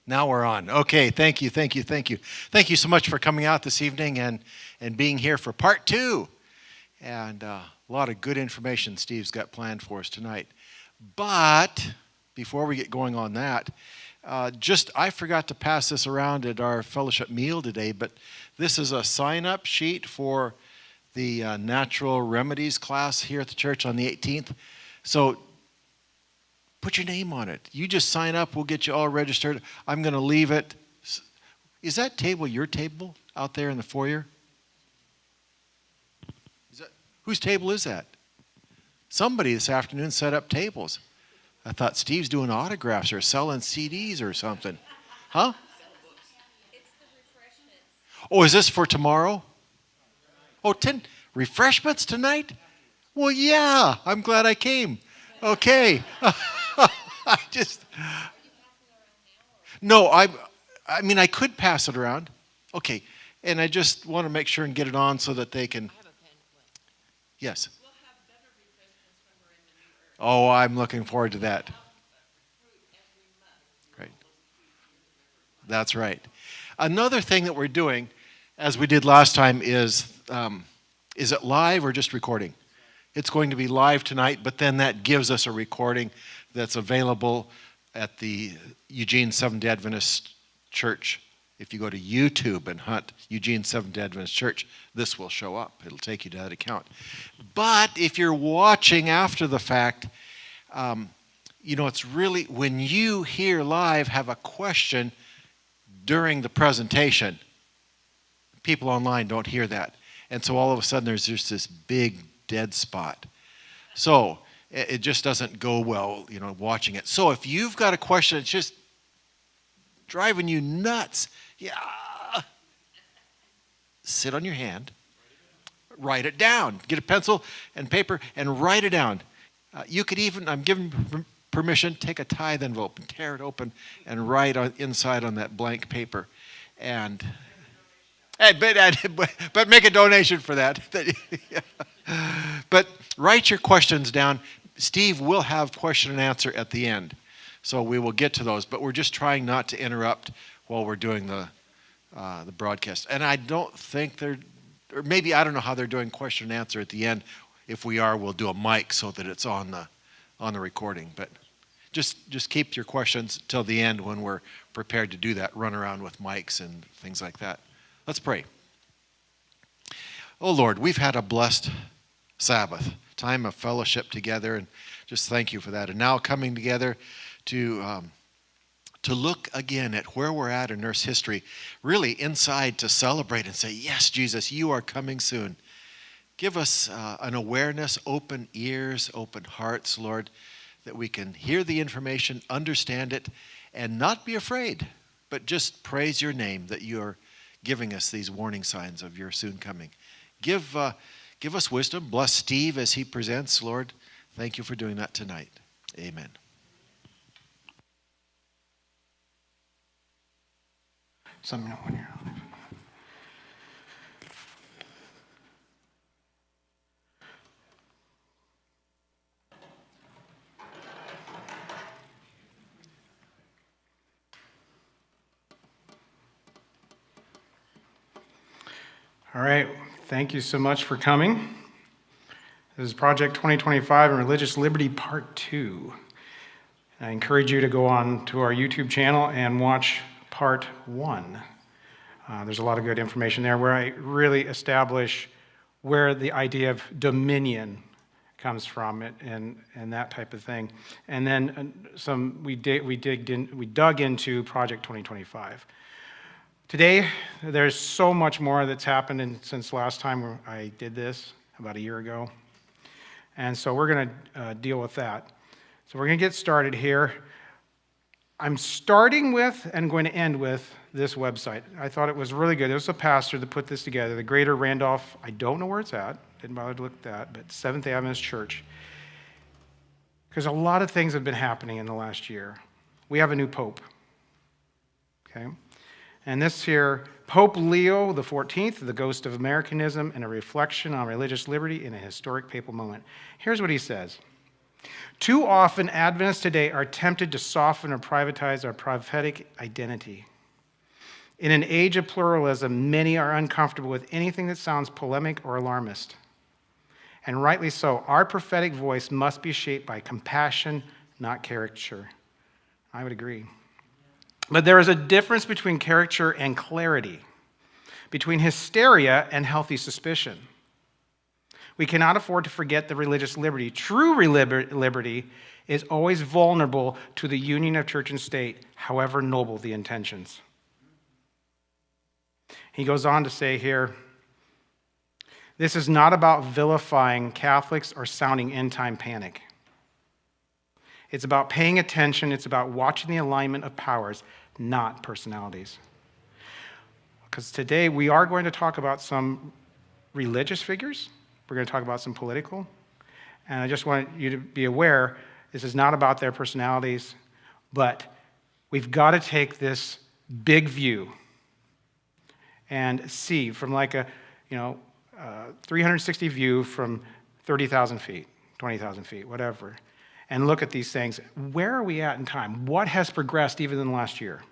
Now we're on. Okay, thank you. Thank you so much for coming out this evening and being here for part two. And a lot of good information Steve's got planned for us tonight. But before we get going on that, I forgot to pass this around at our fellowship meal today, but this is a sign-up sheet for the Natural Remedies class here at the church on the 18th. So put your name on it. You just sign up. We'll get you all registered. I'm going to leave it. Is that table your table out there in the foyer? Whose table is that? Somebody this afternoon set up tables. I thought Steve's doing autographs or selling CDs or something. Huh? It's the refreshments. Oh, is this for tomorrow? Oh, refreshments tonight? Well, yeah. I'm glad I came. Okay. No, I mean, I could pass it around. Okay. And I just want to make sure and get it on so that they can. Yes. We'll have better refreshments when we're in the new earth. Oh, I'm looking forward to that. Right. That's right. Another thing that we're doing, as we did last time, is it live or just recording? It's going to be live tonight, but then that gives us a recording that's available at the Eugene Seventh-day Adventist Church. If you go to YouTube and hunt Eugene Seventh-day Adventist Church, this will show up. It'll take you to that account. But if you're watching after the fact, it's really, when you hear live have a question during the presentation, people online don't hear that. And so all of a sudden there's just this big dead spot. So it just doesn't go well, watching it. So if you've got a question that's just driving you nuts, sit on your hand, write it down. Get a pencil and paper and write it down. You could even, I'm giving permission, take a tithe envelope and tear it open and write inside on that blank paper. And but make a donation for that. But write your questions down. Steve will have question and answer at the end. So we will get to those. But we're just trying not to interrupt while we're doing the broadcast. And I don't think or maybe I don't know how they're doing question and answer at the end. If we are, we'll do a mic so that it's on the recording. But just keep your questions till the end when we're prepared to do that. Run around with mics and things like that. Let's pray. Oh Lord, we've had a blessed Sabbath, time of fellowship together, and just thank you for that. And now coming together to look again at where we're at in Earth's history, really inside to celebrate and say, yes, Jesus, you are coming soon. Give us an awareness, open ears, open hearts, Lord, that we can hear the information, understand it, and not be afraid, but just praise your name that you are giving us these warning signs of your soon coming. Give us wisdom. Bless Steve as he presents, Lord. Thank you for doing that tonight. Amen. Something when you're on. All right, thank you so much for coming. This is Project 2025 and Religious Liberty Part 2. I encourage you to go on to our YouTube channel and watch Part 1. There's a lot of good information there where I really establish where the idea of dominion comes from and that type of thing. And then we dug into Project 2025. Today, there's so much more that's happened since last time I did this, about a year ago. And so we're going to deal with that. So we're going to get started here. I'm starting with and going to end with this website. I thought it was really good. There was a pastor that put this together, the Greater Randolph, I don't know where it's at, didn't bother to look at that, but Seventh-day Adventist Church. Because a lot of things have been happening in the last year. We have a new pope, okay? And this here, Pope Leo XIV, the ghost of Americanism and a reflection on religious liberty in a historic papal moment. Here's what he says. Too often, Adventists today are tempted to soften or privatize our prophetic identity. In an age of pluralism, many are uncomfortable with anything that sounds polemic or alarmist. And rightly so. Our prophetic voice must be shaped by compassion, not caricature. I would agree. But there is a difference between caricature and clarity, between hysteria and healthy suspicion. We cannot afford to forget the religious liberty. True liberty is always vulnerable to the union of church and state, however noble the intentions. He goes on to say here, this is not about vilifying Catholics or sounding end-time panic. It's about paying attention. It's about watching the alignment of powers, not personalities. Because today we are going to talk about some religious figures. We're going to talk about some political. And I just want you to be aware, this is not about their personalities, but we've got to take this big view and see from like a 360 view from 30,000 feet, 20,000 feet, whatever, and look at these things. Where are we at in time? What has progressed even in the last year?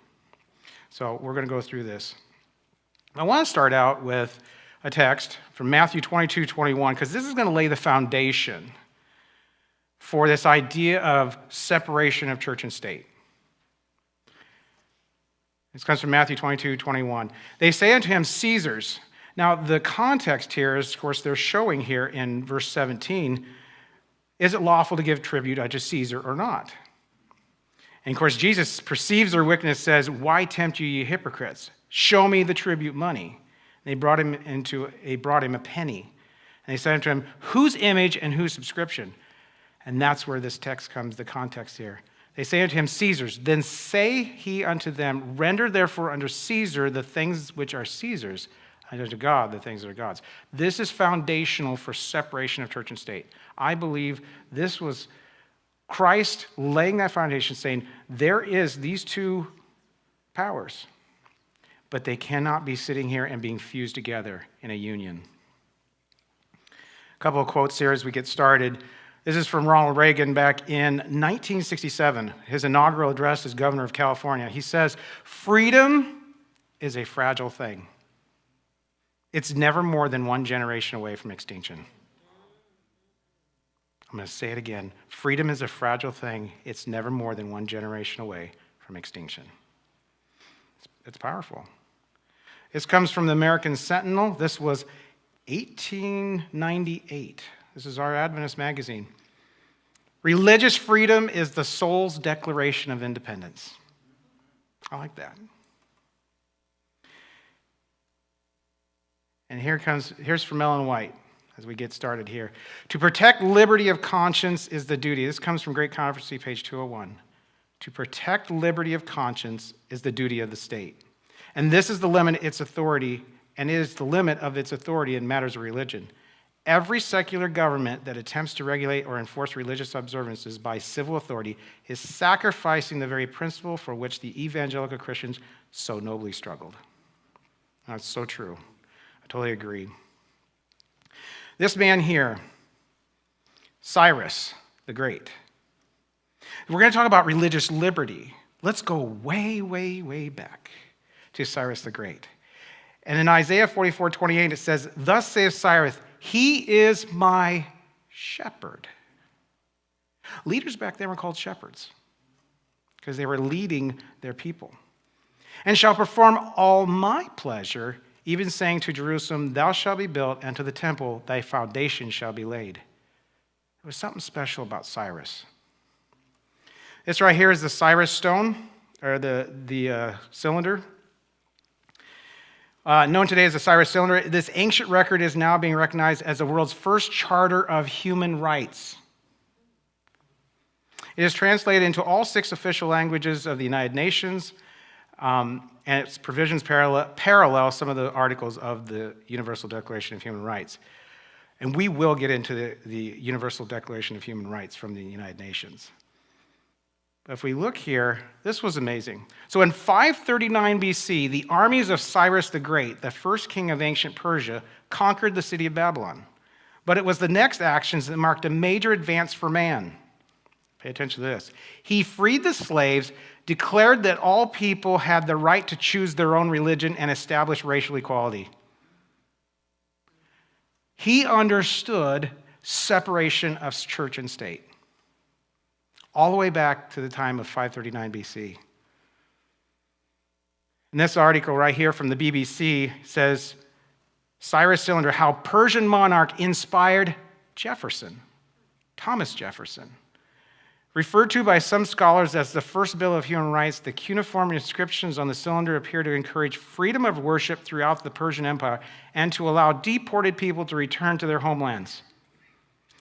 So we're going to go through this. I want to start out with a text from Matthew 22:21, because this is going to lay the foundation for this idea of separation of church and state. This comes from Matthew 22:21. They say unto him, Caesar's. Now, the context here is, of course, they're showing here in verse 17, is it lawful to give tribute unto Caesar or not? And, of course, Jesus perceives their wickedness, says, why tempt you, ye hypocrites? Show me the tribute money. And they brought him a penny. And they said unto him, whose image and whose subscription? And that's where this text comes, the context here. They say unto him, Caesar's. Then say he unto them, render therefore unto Caesar the things which are Caesar's, and unto God the things that are God's. This is foundational for separation of church and state. I believe this was Christ laying that foundation, saying there is these two powers, but they cannot be sitting here and being fused together in a union. A couple of quotes here as we get started. This is from Ronald Reagan back in 1967, his inaugural address as governor of California. He says, freedom is a fragile thing. It's never more than one generation away from extinction. I'm going to say it again. Freedom is a fragile thing. It's never more than one generation away from extinction. It's powerful. This comes from the American Sentinel. This was 1898. This is our Adventist magazine. Religious freedom is the soul's declaration of independence. I like that. And here's from Ellen White as we get started here. To protect liberty of conscience is the duty. This comes from Great Controversy, page 201. To protect liberty of conscience is the duty of the state. And this is the limit of its authority, and it is the limit of its authority in matters of religion. Every secular government that attempts to regulate or enforce religious observances by civil authority is sacrificing the very principle for which the evangelical Christians so nobly struggled. That's so true. I totally agree. This man here, Cyrus the Great. We're going to talk about religious liberty. Let's go way, way, way back to Cyrus the Great. And in Isaiah 44:28, it says, thus saith Cyrus, he is my shepherd. Leaders back then were called shepherds because they were leading their people. And shall perform all my pleasure, even saying to Jerusalem, thou shalt be built, and to the temple thy foundation shall be laid. There was something special about Cyrus. This right here is the Cyrus stone, or the cylinder. Known today as the Cyrus cylinder, this ancient record is now being recognized as the world's first charter of human rights. It is translated into all 6 official languages of the United Nations, and its provisions parallel some of the articles of the Universal Declaration of Human Rights. And we will get into the Universal Declaration of Human Rights from the United Nations. But if we look here, this was amazing. So in 539 BC, the armies of Cyrus the Great, the first king of ancient Persia, conquered the city of Babylon. But it was the next actions that marked a major advance for man. Pay attention to this. He freed the slaves, declared that all people had the right to choose their own religion, and established racial equality. He understood separation of church and state, all the way back to the time of 539 BC. And this article right here from the BBC says, Cyrus Cylinder, how Persian monarch inspired Jefferson, Thomas Jefferson. Referred to by some scholars as the first Bill of Human Rights, the cuneiform inscriptions on the cylinder appear to encourage freedom of worship throughout the Persian Empire and to allow deported people to return to their homelands.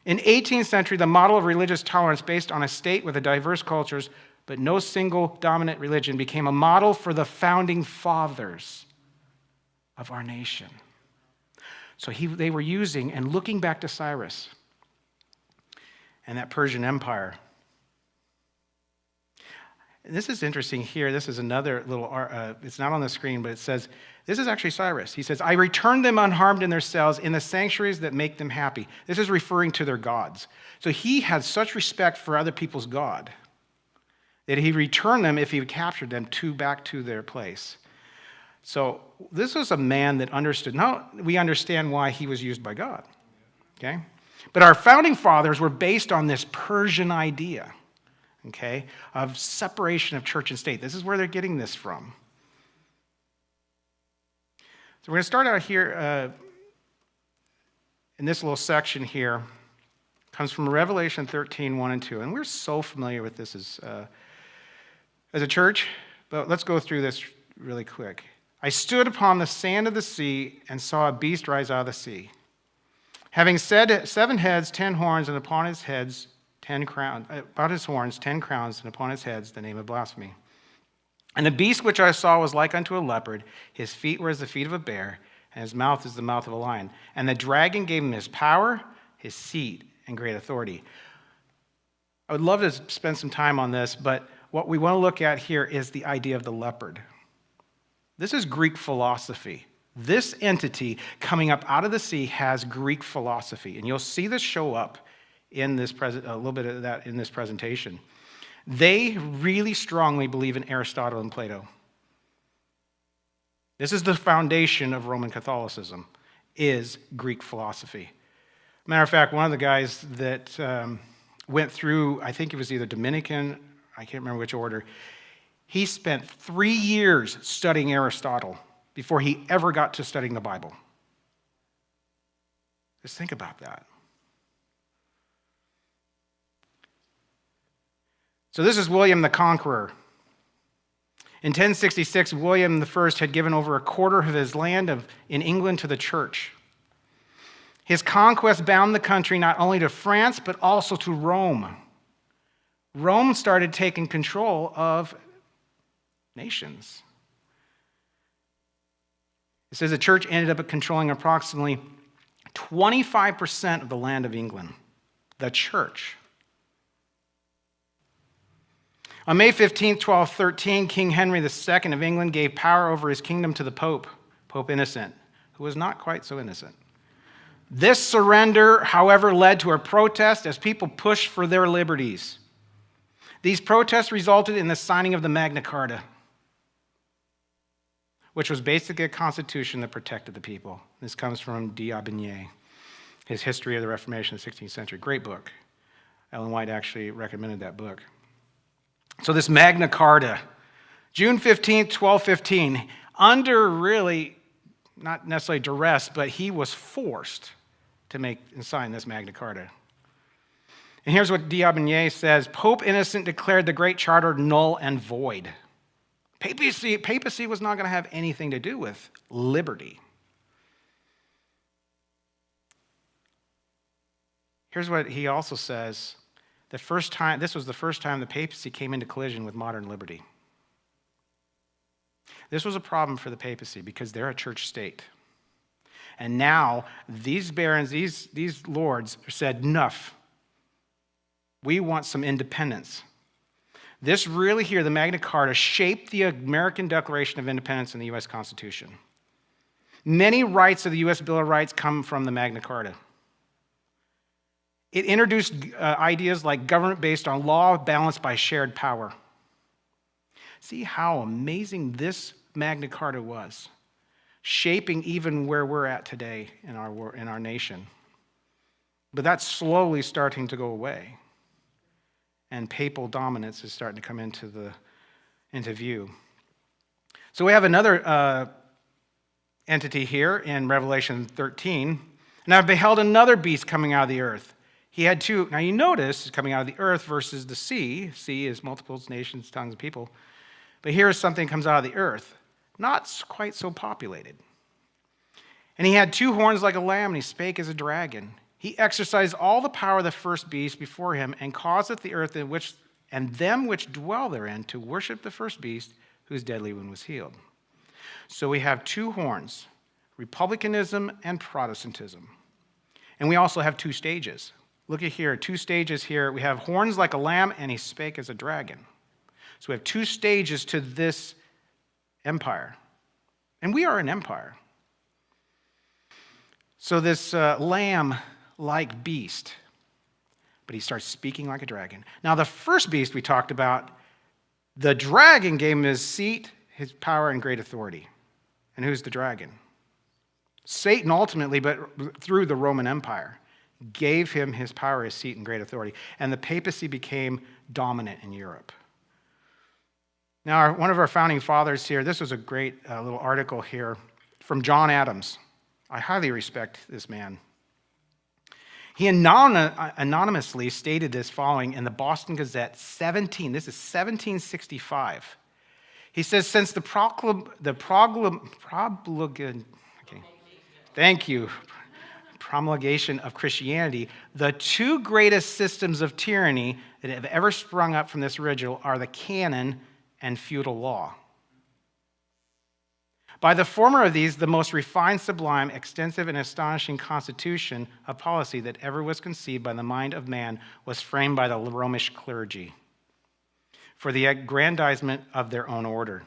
In 18th century, the model of religious tolerance based on a state with a diverse cultures but no single dominant religion became a model for the founding fathers of our nation. So they were using and looking back to Cyrus and that Persian Empire. This is interesting here. This is another little, it's not on the screen, but it says, this is actually Cyrus. He says, I returned them unharmed in their cells in the sanctuaries that make them happy. This is referring to their gods. So he had such respect for other people's God that he returned them, if he captured them, back to their place. So this was a man that understood. Now we understand why he was used by God. Okay? But our founding fathers were based on this Persian idea, okay, of separation of church and state. This is where they're getting this from. So we're going to start out here in this little section here. It comes from Revelation 13, 1 and 2. And we're so familiar with this as a church, but let's go through this really quick. I stood upon the sand of the sea and saw a beast rise out of the sea, having 7 heads, 10 horns, and upon his heads 10 crowns, about his horns 10 crowns, and upon his heads the name of blasphemy. And the beast which I saw was like unto a leopard. His feet were as the feet of a bear, and his mouth is the mouth of a lion. And the dragon gave him his power, his seat, and great authority. I would love to spend some time on this, but what we want to look at here is the idea of the leopard. This is Greek philosophy. This entity coming up out of the sea has Greek philosophy, and you'll see this show up in this a little bit of that in this presentation. They really strongly believe in Aristotle and Plato. This is the foundation of Roman Catholicism, is Greek philosophy. Matter of fact, one of the guys that went through, I think it was either Dominican, I can't remember which order, he spent 3 years studying Aristotle before he ever got to studying the Bible. Just think about that. So this is William the Conqueror. In 1066, William I had given over a quarter of his land in England to the church. His conquest bound the country not only to France, but also to Rome. Rome started taking control of nations. It says the church ended up controlling approximately 25% of the land of England. The church. On May 15, 1213, King Henry II of England gave power over his kingdom to the Pope, Pope Innocent, who was not quite so innocent. This surrender, however, led to a protest as people pushed for their liberties. These protests resulted in the signing of the Magna Carta, which was basically a constitution that protected the people. This comes from D'Aubigné, his History of the Reformation in the 16th Century. Great book. Ellen White actually recommended that book. So this Magna Carta, June 15th, 1215, under really, not necessarily duress, but he was forced to make and sign this Magna Carta. And here's what D'Aubigné says: Pope Innocent declared the Great Charter null and void. Papacy was not going to have anything to do with liberty. Here's what he also says. This was the first time the papacy came into collision with modern liberty. This was a problem for the papacy because they're a church state. And now these barons, these lords said, enough. We want some independence. This really here, the Magna Carta, shaped the American Declaration of Independence and the U.S. Constitution. Many rights of the U.S. Bill of Rights come from the Magna Carta. It introduced ideas like government based on law balanced by shared power. See how amazing this Magna Carta was, shaping even where we're at today in our nation. But that's slowly starting to go away, and papal dominance is starting to come into view. So we have another entity here in Revelation 13. And I beheld another beast coming out of the earth. He had two. Now you notice coming out of the earth versus the sea. Sea is multiples, nations, tongues, and people. But here is something comes out of the earth, not quite so populated. And he had two horns like a lamb, and he spake as a dragon. He exercised all the power of the first beast before him, and causeth the earth and them which dwell therein to worship the first beast, whose deadly wound was healed. So we have two horns, republicanism and Protestantism. And we also have two stages. Look at here, two stages here. We have horns like a lamb, and he spake as a dragon. So we have two stages to this empire. And we are an empire. So this lamb-like beast, but he starts speaking like a dragon. Now the first beast we talked about, the dragon gave him his seat, his power, and great authority. And who's the dragon? Satan ultimately, but through the Roman Empire, gave him his power, his seat, and great authority. And the papacy became dominant in Europe. Now, one of our founding fathers here, this was a great little article here from John Adams. I highly respect this man. He anonymously stated this following in the Boston Gazette, this is 1765. He says, since promulgation of Christianity, the two greatest systems of tyranny that have ever sprung up from this original are the canon and feudal law. By the former of these, the most refined, sublime, extensive, and astonishing constitution of policy that ever was conceived by the mind of man was framed by the Romish clergy for the aggrandizement of their own order.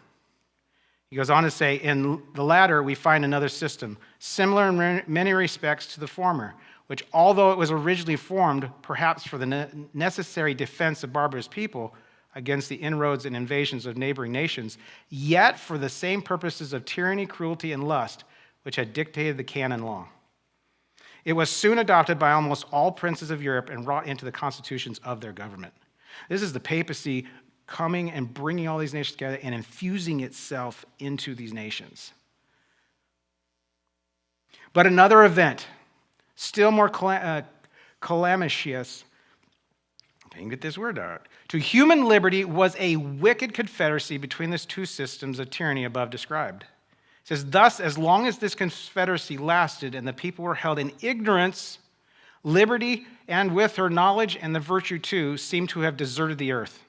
He goes on to say, in the latter, we find another system, similar in many respects to the former, which, although it was originally formed, perhaps for the necessary defense of barbarous people against the inroads and invasions of neighboring nations, yet for the same purposes of tyranny, cruelty, and lust, which had dictated the canon law. It was soon adopted by almost all princes of Europe and wrought into the constitutions of their government. This is the papacy coming and bringing all these nations together and infusing itself into these nations. But another event, still more calamitous, I can get this word out, to human liberty was a wicked confederacy between these two systems of tyranny above described. It says, thus, as long as this confederacy lasted and the people were held in ignorance, liberty, and with her knowledge and the virtue too, seemed to have deserted the earth.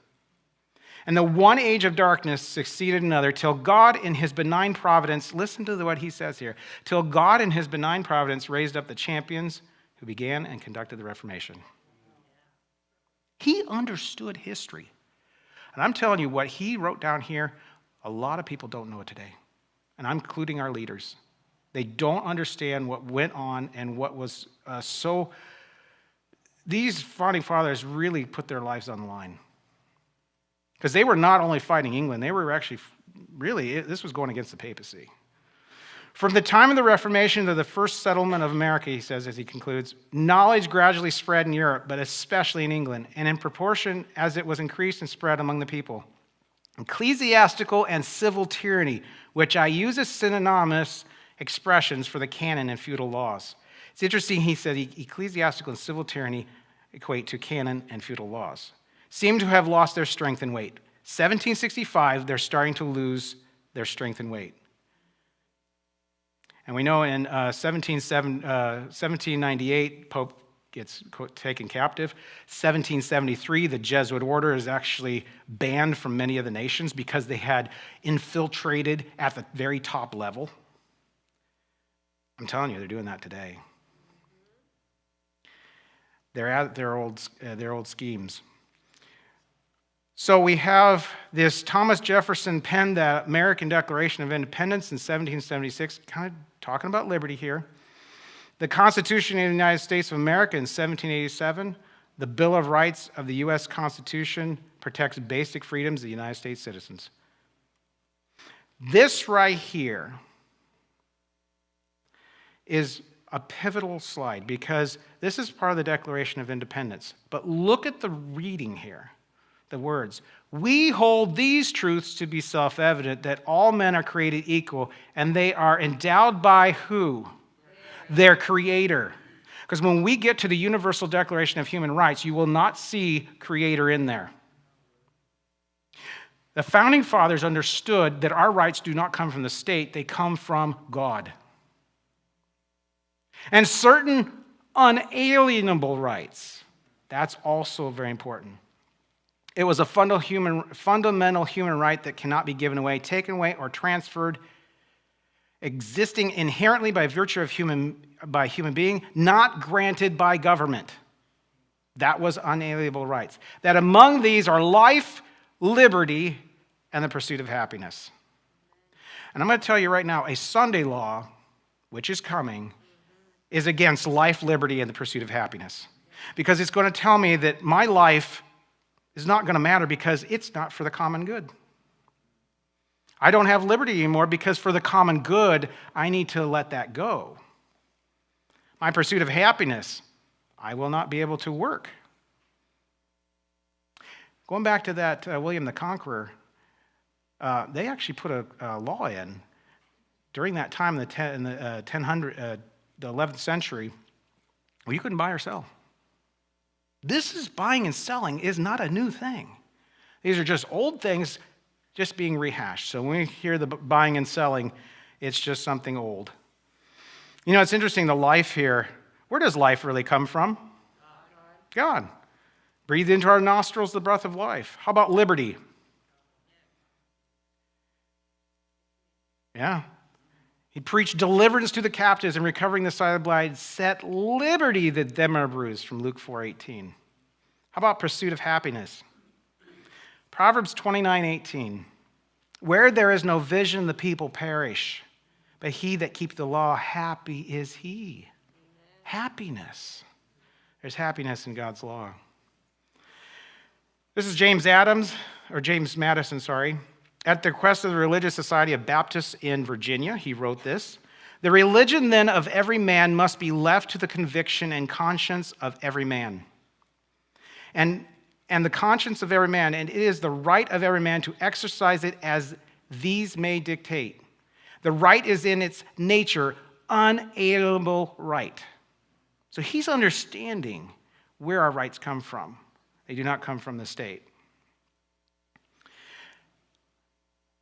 And the one age of darkness succeeded another, till God in his benign providence, listen to what he says here, till God in his benign providence raised up the champions who began and conducted the Reformation. He understood history. And I'm telling you, what he wrote down here, a lot of people don't know it today. And I'm including our leaders. They don't understand what went on and what was These founding fathers really put their lives on the line. Because they were not only fighting England, they were actually, this was going against the papacy. From the time of the Reformation to the first settlement of America, he says as he concludes, knowledge gradually spread in Europe, but especially in England, and in proportion as it was increased and spread among the people. Ecclesiastical and civil tyranny, which I use as synonymous expressions for the canon and feudal laws. It's interesting, he said ecclesiastical and civil tyranny equate to canon and feudal laws. Seem to have lost their strength and weight. 1765, they're starting to lose their strength and weight. And we know in 1798, Pope gets taken captive. 1773, the Jesuit order is actually banned from many of the nations because they had infiltrated at the very top level. I'm telling you, they're doing that today. They're at their old schemes. So we have this Thomas Jefferson penned the American Declaration of Independence in 1776, kind of talking about liberty here. The Constitution of the United States of America in 1787, the Bill of Rights of the U.S. Constitution protects basic freedoms of the United States citizens. This right here is a pivotal slide because this is part of the Declaration of Independence. But look at the reading here, the words. We hold these truths to be self-evident, that all men are created equal, and they are endowed by who? Their Creator. Because when we get to the Universal Declaration of Human Rights, you will not see Creator in there. The Founding Fathers understood that our rights do not come from the state, they come from God. And certain unalienable rights, that's also very important. It was a fundamental human right that cannot be given away, taken away, or transferred, existing inherently by virtue of human being, not granted by government. That was unalienable rights. That among these are life, liberty, and the pursuit of happiness. And I'm going to tell you right now, a Sunday law, which is coming, is against life, liberty, and the pursuit of happiness. Because it's going to tell me that my life is not going to matter because it's not for the common good. I don't have liberty anymore because for the common good, I need to let that go. My pursuit of happiness, I will not be able to work. Going back to that William the Conqueror, they actually put a law in during that time in the 11th century where you couldn't buy or sell. This is buying and selling is not a new thing. These are just old things just being rehashed. So when we hear the buying and selling, it's just something old. You know, it's interesting, the life here, where does life really come from? God. Breathe into our nostrils the breath of life. How about liberty? Yeah. He preached deliverance to the captives and recovering the sight of the blind, set liberty to them are bruised, from Luke 4:18. How about pursuit of happiness? Proverbs 29:18. Where there is no vision, the people perish, but he that keeps the law, happy is he. Amen. Happiness. There's happiness in God's law. This is James Madison, At the request of the Religious Society of Baptists in Virginia, he wrote this. The religion then of every man must be left to the conviction and conscience of every man. And the conscience of every man, and it is the right of every man to exercise it as these may dictate. The right is in its nature unalienable right. So he's understanding where our rights come from. They do not come from the state.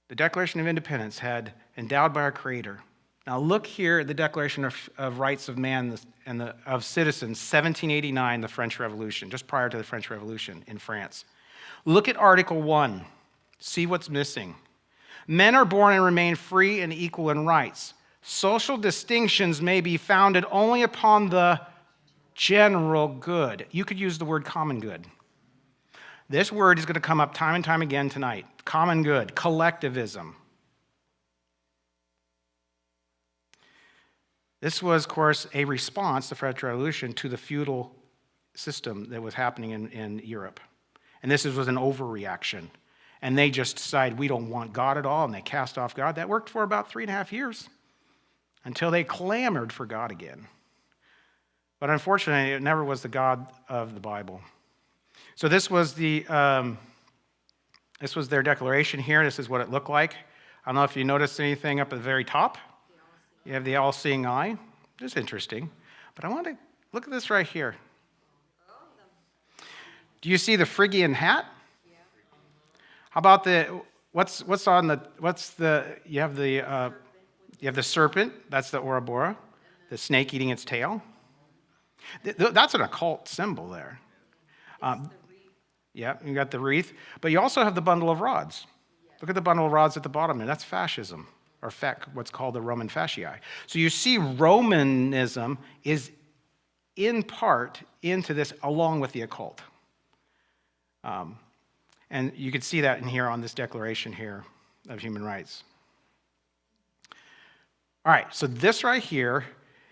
The Declaration of Independence had endowed by our Creator. Now look here at the Declaration of Rights of Man and of Citizens, 1789, the French Revolution, just prior to the French Revolution in France. Look at Article 1. See what's missing. Men are born and remain free and equal in rights. Social distinctions may be founded only upon the general good. You could use the word common good. This word is going to come up time and time again tonight. Common good, collectivism. This was, of course, a response, the French Revolution, to the feudal system that was happening in Europe. And this was an overreaction. And they just decided we don't want God at all, and they cast off God. That worked for about 3.5 years until they clamored for God again. But unfortunately, it never was the God of the Bible. So this was their declaration here. This is what it looked like. I don't know if you noticed anything up at the very top. You have the all-seeing eye. It's interesting. But I want to look at this right here. Do you see the Phrygian hat? How about you have the serpent, that's the Ouroboros, the snake eating its tail. That's an occult symbol there. Yeah, you got the wreath. But you also have the bundle of rods. Look at the bundle of rods at the bottom there. That's fascism, or what's called the Roman fasciae. So you see Romanism is in part into this along with the occult. And you can see that in here on this declaration here of human rights. All right, so this right here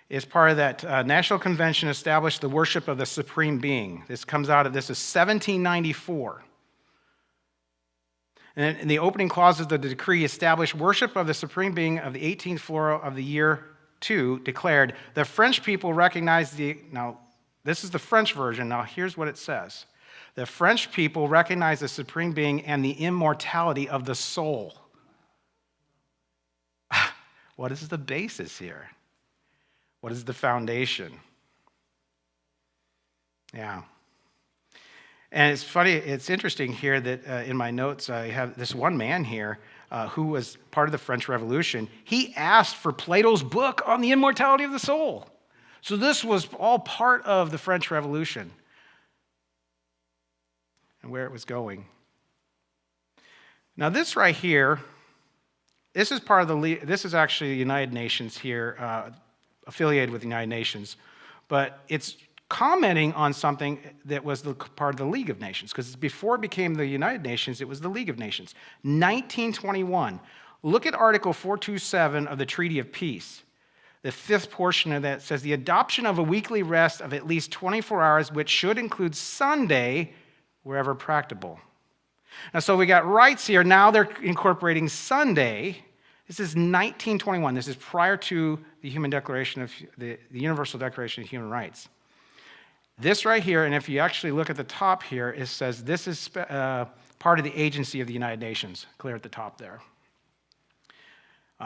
is part of that National Convention established the worship of the Supreme Being. This is 1794. And the opening clauses of the decree established worship of the Supreme Being of the 18th floor of the year 2, declared, the French people recognize now this is the French version, now here's what it says. The French people recognize the Supreme Being and the immortality of the soul. What is the basis here? What is the foundation? Yeah. And it's funny, it's interesting here that in my notes I have this one man here who was part of the French Revolution. He asked for Plato's book on the immortality of the soul. So this was all part of the French Revolution and where it was going. Now this right here, this is part of this is actually the United Nations here, affiliated with the United Nations, but it's commenting on something that was part of the League of Nations, because before it became the United Nations, it was the League of Nations. 1921, look at Article 427 of the Treaty of Peace. The fifth portion of that says, the adoption of a weekly rest of at least 24 hours, which should include Sunday, wherever practicable. Now, so we got rights here. Now they're incorporating Sunday. This is 1921. This is prior to the the Universal Declaration of Human Rights. This right here, and if you actually look at the top here, it says this is part of the agency of the United Nations, clear at the top there.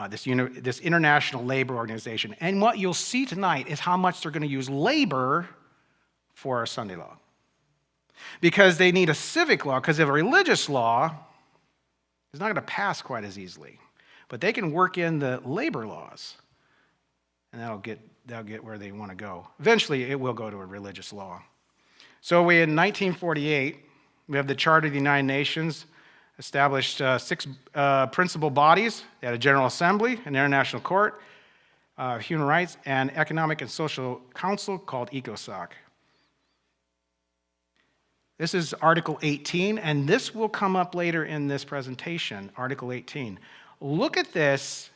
This International Labor Organization. And what you'll see tonight is how much they're going to use labor for our Sunday law. Because they need a civic law, because of a religious law, it's not going to pass quite as easily. But they can work in the labor laws, and that'll get where they want to go. Eventually, it will go to a religious law. So in 1948, we have the Charter of the United Nations, established 6 principal bodies. They had a General Assembly, an International Court, Human Rights, and Economic and Social Council called ECOSOC. This is Article 18, and this will come up later in this presentation, Article 18. Look at this,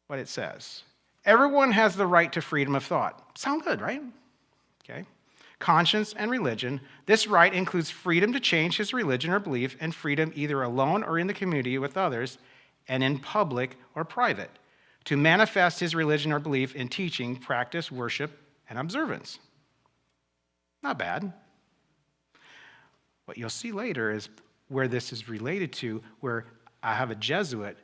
what it says. Everyone has the right to freedom of thought. Sound good, right? Okay. Conscience and religion. This right includes freedom to change his religion or belief, and freedom either alone or in the community with others, and in public or private, to manifest his religion or belief in teaching, practice, worship, and observance. Not bad. What you'll see later is where this is related to, where I have a Jesuit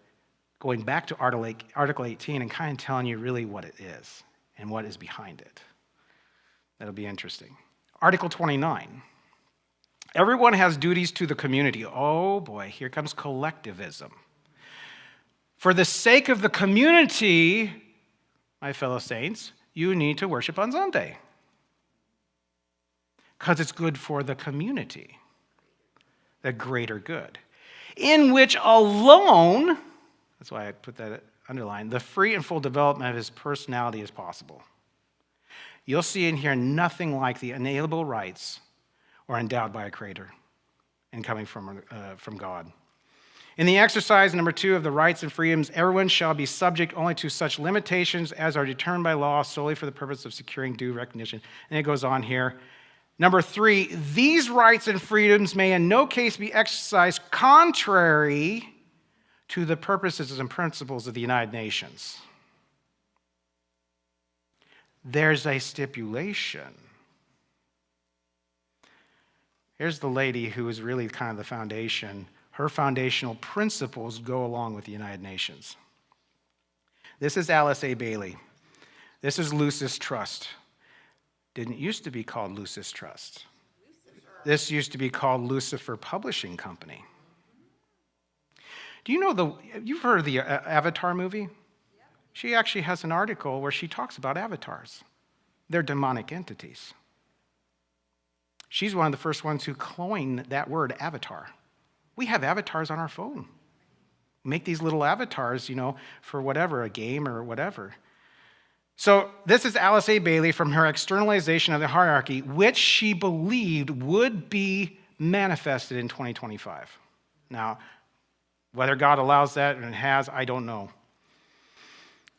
going back to Article 18 and kind of telling you really what it is and what is behind it. That'll be interesting. Article 29. Everyone has duties to the community. Oh boy, here comes collectivism. For the sake of the community, my fellow saints, you need to worship on Sunday. Because it's good for the community, the greater good, in which alone, that's why I put that underlined, the free and full development of his personality is possible. You'll see in here nothing like the inalienable rights or endowed by a creator and coming from God. In the exercise, number 2, of the rights and freedoms, everyone shall be subject only to such limitations as are determined by law solely for the purpose of securing due recognition. And it goes on here. Number 3, these rights and freedoms may in no case be exercised contrary to the purposes and principles of the United Nations. There's a stipulation. Here's the lady who is really kind of the foundation. Her foundational principles go along with the United Nations. This is Alice A. Bailey. This is Lucis Trust. Didn't used to be called Lucis Trust. This used to be called Lucifer Publishing Company. Do you know you've heard of the Avatar movie? She actually has an article where she talks about avatars. They're demonic entities. She's one of the first ones who coined that word, avatar. We have avatars on our phone. Make these little avatars, for whatever, a game or whatever. So this is Alice A. Bailey from her externalization of the hierarchy, which she believed would be manifested in 2025. Now, whether God allows that and has, I don't know.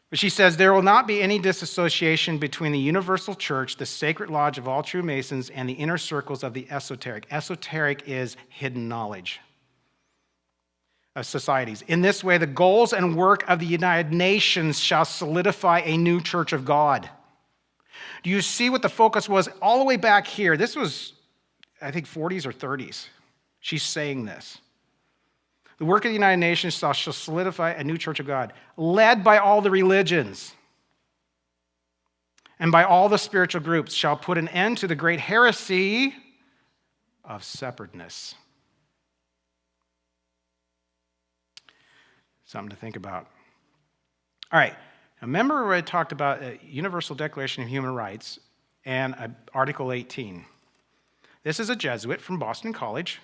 But she says, there will not be any disassociation between the universal church, the sacred lodge of all true Masons, and the inner circles of the esoteric. Esoteric is hidden knowledge of societies. In this way, the goals and work of the United Nations shall solidify a new church of God. Do you see what the focus was all the way back here? This was, I think, 40s or 30s. She's saying this. The work of the United Nations shall solidify a new church of God, led by all the religions and by all the spiritual groups, shall put an end to the great heresy of separateness. Something to think about. All right. Now remember where I talked about a Universal Declaration of Human Rights and Article 18. This is a Jesuit from Boston College.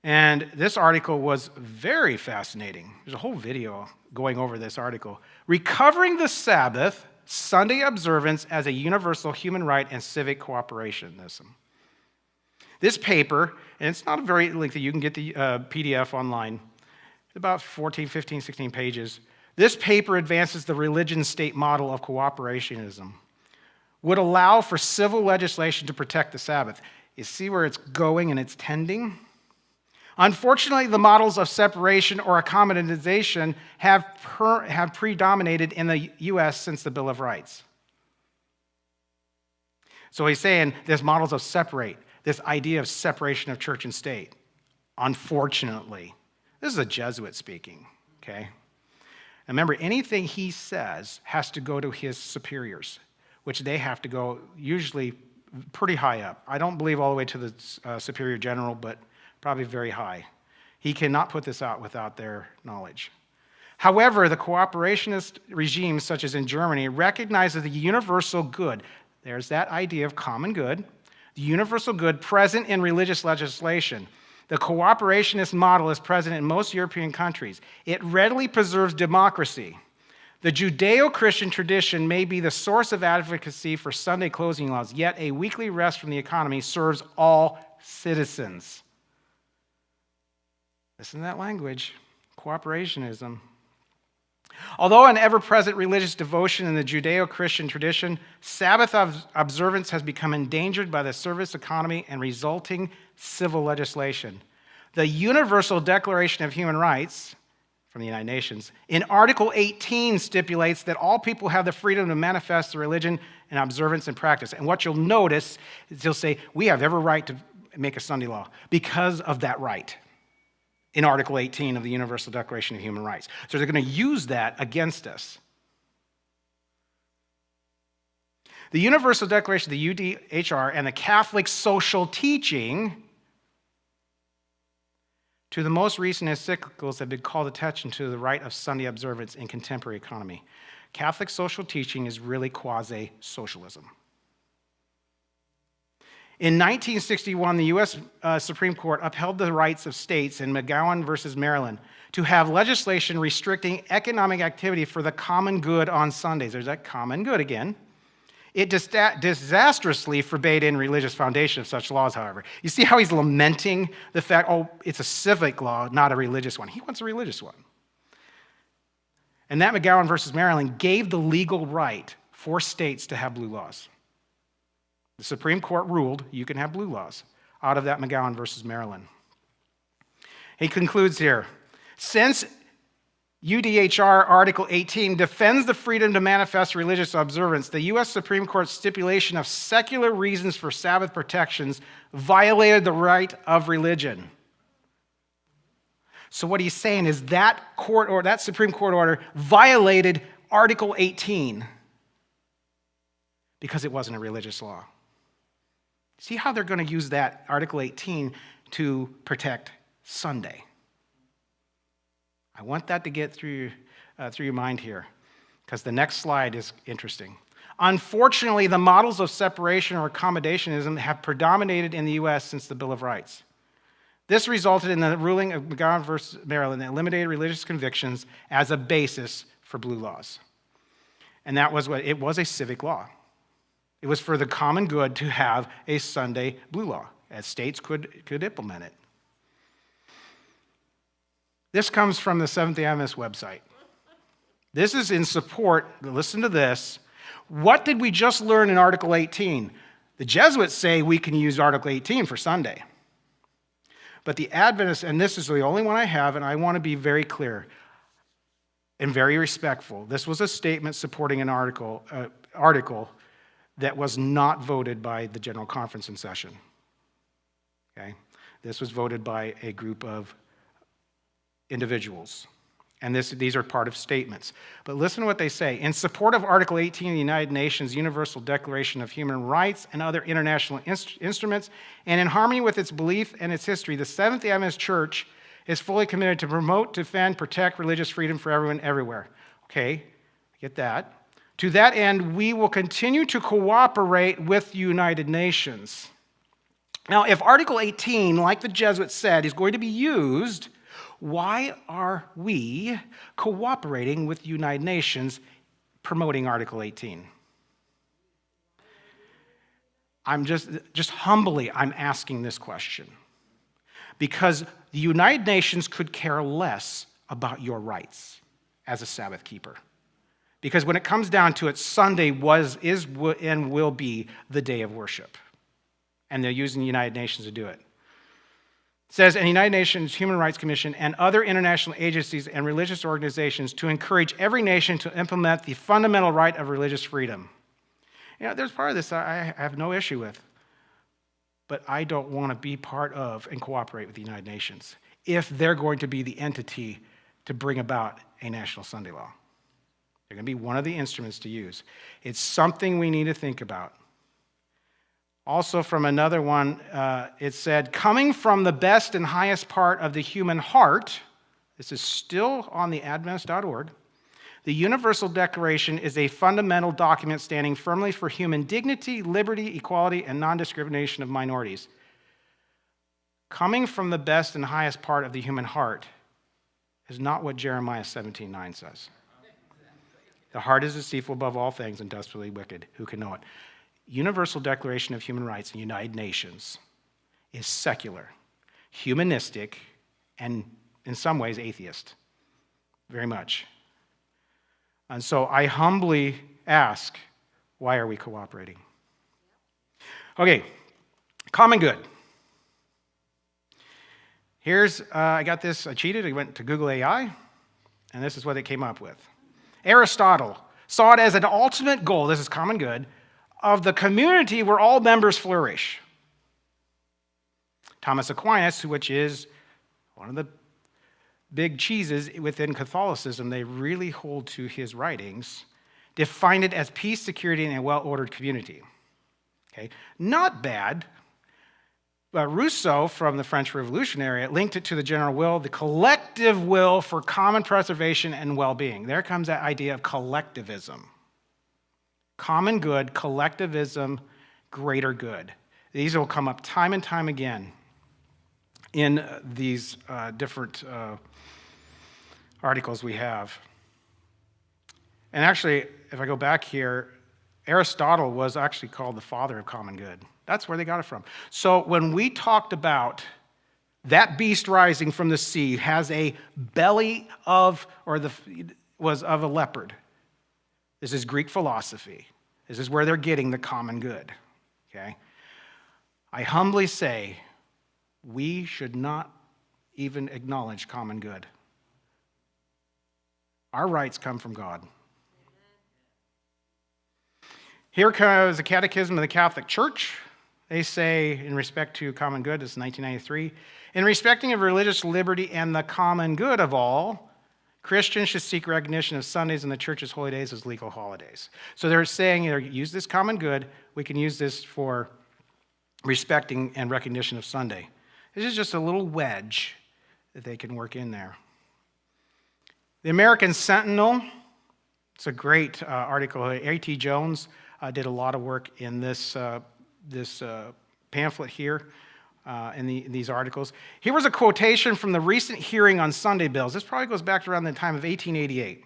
And this article was very fascinating. There's a whole video going over this article. Recovering the Sabbath, Sunday observance as a universal human right and civic cooperationism. This paper, and it's not very lengthy, you can get the PDF online, about 14, 15, 16 pages. This paper advances the religion state model of cooperationism, would allow for civil legislation to protect the Sabbath. You see where it's going and it's tending? Unfortunately, the models of separation or accommodation have predominated in the U.S. since the Bill of Rights. So he's saying there's models of separate, this idea of separation of church and state. Unfortunately, this is a Jesuit speaking, okay? Remember, anything he says has to go to his superiors, which they have to go usually pretty high up. I don't believe all the way to the superior general, but probably very high. He cannot put this out without their knowledge. However, the cooperationist regimes, such as in Germany, recognizes the universal good. There's that idea of common good, the universal good present in religious legislation. The cooperationist model is present in most European countries. It readily preserves democracy. The Judeo-Christian tradition may be the source of advocacy for Sunday closing laws, yet a weekly rest from the economy serves all citizens. Listen to that language, cooperationism. Although an ever-present religious devotion in the Judeo-Christian tradition, Sabbath observance has become endangered by the service economy and resulting civil legislation. The Universal Declaration of Human Rights from the United Nations in Article 18 stipulates that all people have the freedom to manifest their religion and observance and practice. And what you'll notice is they'll say, we have every right to make a Sunday law because of that right. In Article 18 of the Universal Declaration of Human Rights. So they're going to use that against us. The Universal Declaration, the UDHR, and the Catholic social teaching to the most recent encyclicals have been called attention to the right of Sunday observance in contemporary economy. Catholic social teaching is really quasi-socialism. In 1961, the U.S. Supreme Court upheld the rights of states in McGowan versus Maryland to have legislation restricting economic activity for the common good on Sundays. There's that common good again. It disastrously forbade any religious foundation of such laws, however. You see how he's lamenting the fact, it's a civic law, not a religious one. He wants a religious one. And that McGowan versus Maryland gave the legal right for states to have blue laws. The Supreme Court ruled you can have blue laws out of that McGowan versus Maryland. He concludes here, since UDHR Article 18 defends the freedom to manifest religious observance, the U.S. Supreme Court's stipulation of secular reasons for Sabbath protections violated the right of religion. So what he's saying is that Supreme Court order violated Article 18 because it wasn't a religious law. See how they're going to use that Article 18 to protect Sunday. I want that to get through your mind here, because the next slide is interesting. Unfortunately, the models of separation or accommodationism have predominated in the U.S. since the Bill of Rights. This resulted in the ruling of McGowan versus Maryland that eliminated religious convictions as a basis for blue laws. And that was it was a civic law. It was for the common good to have a Sunday blue law, as states could implement it. This comes from the Seventh-day Adventist website. This is in support, listen to this. What did we just learn in Article 18? The Jesuits say we can use Article 18 for Sunday. But the Adventists, and this is the only one I have, and I want to be very clear and very respectful. This was a statement supporting an article that was not voted by the General Conference in session. Okay? This was voted by a group of individuals. And these are part of statements. But listen to what they say. In support of Article 18 of the United Nations Universal Declaration of Human Rights and other international instruments, and in harmony with its belief and its history, the Seventh-day Adventist Church is fully committed to promote, defend, protect religious freedom for everyone, everywhere. Okay, get that. To that end, we will continue to cooperate with the United Nations. Now, if Article 18, like the Jesuits said, is going to be used, why are we cooperating with the United Nations promoting Article 18? I'm just humbly, I'm asking this question. Because the United Nations could care less about your rights as a Sabbath keeper. Because when it comes down to it, Sunday is, and will be the day of worship. And they're using the United Nations to do it. It says, in the United Nations Human Rights Commission and other international agencies and religious organizations to encourage every nation to implement the fundamental right of religious freedom. You know, there's part of this I have no issue with. But I don't want to be part of and cooperate with the United Nations if they're going to be the entity to bring about a national Sunday law. They're going to be one of the instruments to use. It's something we need to think about. Also from another one, it said, coming from the best and highest part of the human heart, this is still on the Adventist.org, the Universal Declaration is a fundamental document standing firmly for human dignity, liberty, equality, and non-discrimination of minorities. Coming from the best and highest part of the human heart is not what Jeremiah 17:9 says. The heart is deceitful above all things and desperately wicked. Who can know it? Universal Declaration of Human Rights in the United Nations is secular, humanistic, and in some ways atheist. Very much. And so I humbly ask, why are we cooperating? Okay, common good. Here's, I got this, I cheated, I went to Google AI, and this is what it came up with. Aristotle saw it as an ultimate goal, this is common good, of the community where all members flourish. Thomas Aquinas, which is one of the big cheeses within Catholicism, they really hold to his writings, defined it as peace, security, and a well-ordered community. Okay, not bad, but Rousseau from the French Revolutionary linked it to the general will, the collective will for common preservation and well-being. There comes that idea of collectivism. Common good, collectivism, greater good. These will come up time and time again in these different articles we have. And actually, if I go back here, Aristotle was actually called the father of common good. That's where they got it from. So when we talked about that beast rising from the sea has a belly of, was of a leopard. This is Greek philosophy. This is where they're getting the common good. Okay? I humbly say, we should not even acknowledge common good. Our rights come from God. Here comes the Catechism of the Catholic Church. They say, in respect to common good, this is 1993, in respecting of religious liberty and the common good of all, Christians should seek recognition of Sundays and the church's holy days as legal holidays. So they're saying, use this common good, we can use this for respecting and recognition of Sunday. This is just a little wedge that they can work in there. The American Sentinel, it's a great article. A.T. Jones did a lot of work in this pamphlet here, in these articles. Here was a quotation from the recent hearing on Sunday bills. This probably goes back to around the time of 1888.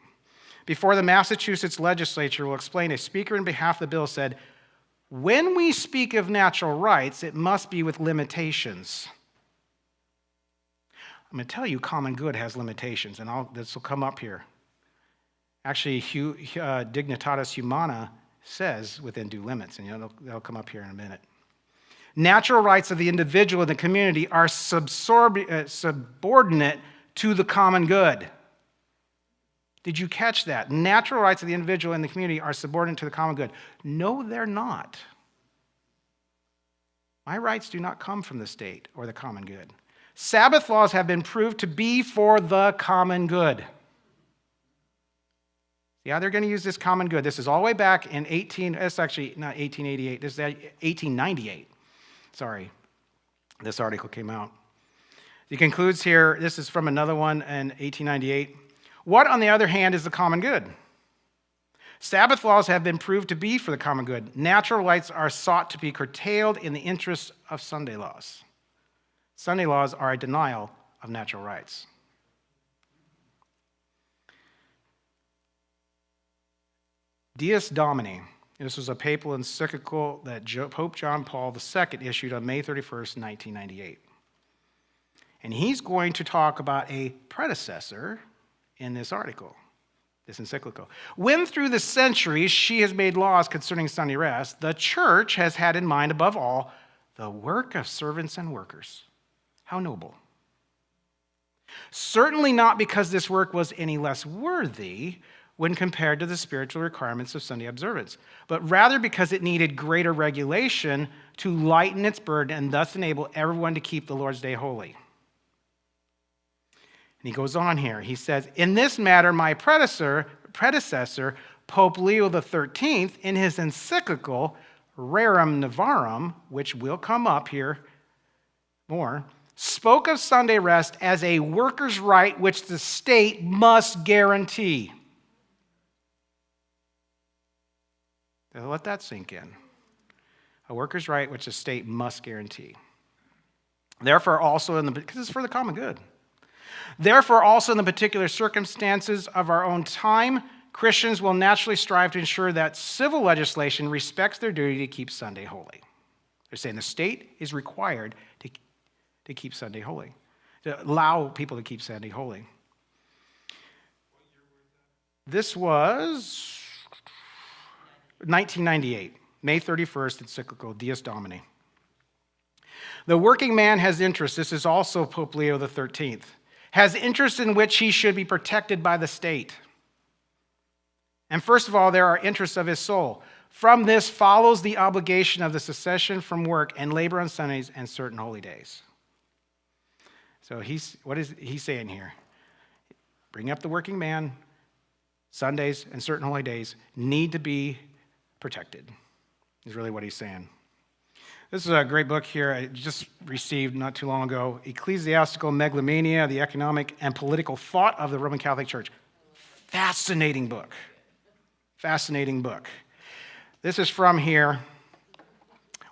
Before the Massachusetts legislature will explain, a speaker in behalf of the bill said, "When we speak of natural rights, it must be with limitations." I'm going to tell you common good has limitations, and this will come up here. Actually, Dignitatis Humana says within due limits, and that'll come up here in a minute. Natural rights of the individual and the community are subordinate to the common good. Did you catch that? Natural rights of the individual and the community are subordinate to the common good. No, they're not. My rights do not come from the state or the common good. Sabbath laws have been proved to be for the common good. Yeah, they're going to use this common good. This is all the way back in it's actually not 1888, this is 1898. Sorry, this article came out. He concludes here, this is from another one in 1898. What, on the other hand, is the common good? Sabbath laws have been proved to be for the common good. Natural rights are sought to be curtailed in the interests of Sunday laws. Sunday laws are a denial of natural rights. Dies Domini. This was a papal encyclical that Pope John Paul II issued on May 31st, 1998. And he's going to talk about a predecessor in this article, this encyclical. When through the centuries she has made laws concerning Sunday rest, the church has had in mind above all the work of servants and workers. How noble. Certainly not because this work was any less worthy when compared to the spiritual requirements of Sunday observance, but rather because it needed greater regulation to lighten its burden and thus enable everyone to keep the Lord's Day holy. And he goes on here. He says, in this matter, my predecessor, Pope Leo XIII, in his encyclical Rerum Novarum, which will come up here more, spoke of Sunday rest as a worker's right which the state must guarantee. Let that sink in. A worker's right which the state must guarantee. Therefore, also because it's for the common good. Therefore, also in the particular circumstances of our own time, Christians will naturally strive to ensure that civil legislation respects their duty to keep Sunday holy. They're saying the state is required to keep Sunday holy, to allow people to keep Sunday holy. This was 1998, May 31st, encyclical Dies Domini. The working man has interests, this is also Pope Leo XIII, has interests in which he should be protected by the state. And first of all, there are interests of his soul. From this follows the obligation of the cessation from work and labor on Sundays and certain holy days. So what is he saying here? Bring up the working man, Sundays and certain holy days need to be protected, is really what he's saying. This is a great book here I just received not too long ago, Ecclesiastical Megalomania, the Economic and Political Thought of the Roman Catholic Church. Fascinating book. Fascinating book. This is from here.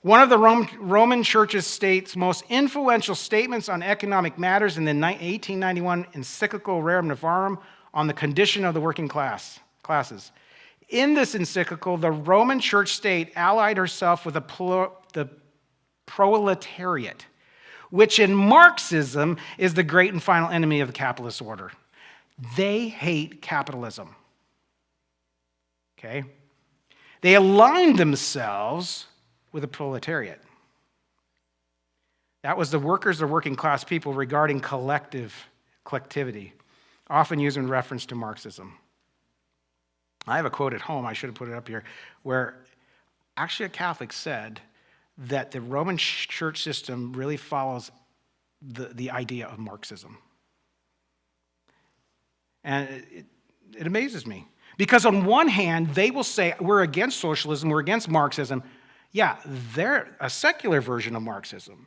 One of the Roman Church's state's most influential statements on economic matters in the 1891 encyclical Rerum Novarum on the condition of the working classes. In this encyclical, the Roman Church state allied herself with the proletariat, which in Marxism is the great and final enemy of the capitalist order. They hate capitalism. Okay? They aligned themselves with the proletariat. That was the workers or working class people regarding collectivity, often used in reference to Marxism. I have a quote at home, I should have put it up here, where actually a Catholic said that the Roman church system really follows the idea of Marxism. And it amazes me. Because on one hand, they will say, we're against socialism, we're against Marxism. Yeah, they're a secular version of Marxism.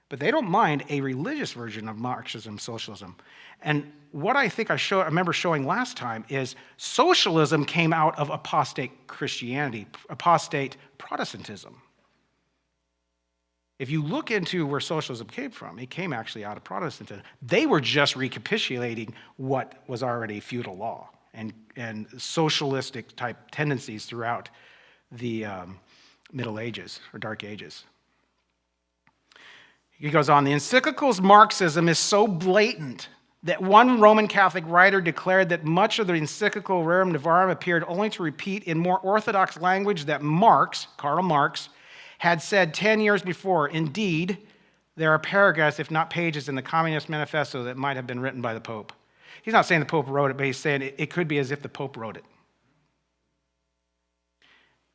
But they don't mind a religious version of Marxism, socialism. And what I think I remember showing last time is socialism came out of apostate Christianity, apostate Protestantism. If you look into where socialism came from, it came actually out of Protestantism. They were just recapitulating what was already feudal law and socialistic type tendencies throughout the Middle Ages or Dark Ages. He goes on, the encyclical's Marxism is so blatant that one Roman Catholic writer declared that much of the encyclical Rerum Novarum appeared only to repeat in more orthodox language that Marx, Karl Marx, had said 10 years before. Indeed, there are paragraphs, if not pages, in the Communist Manifesto that might have been written by the Pope. He's not saying the Pope wrote it, but he's saying it could be as if the Pope wrote it.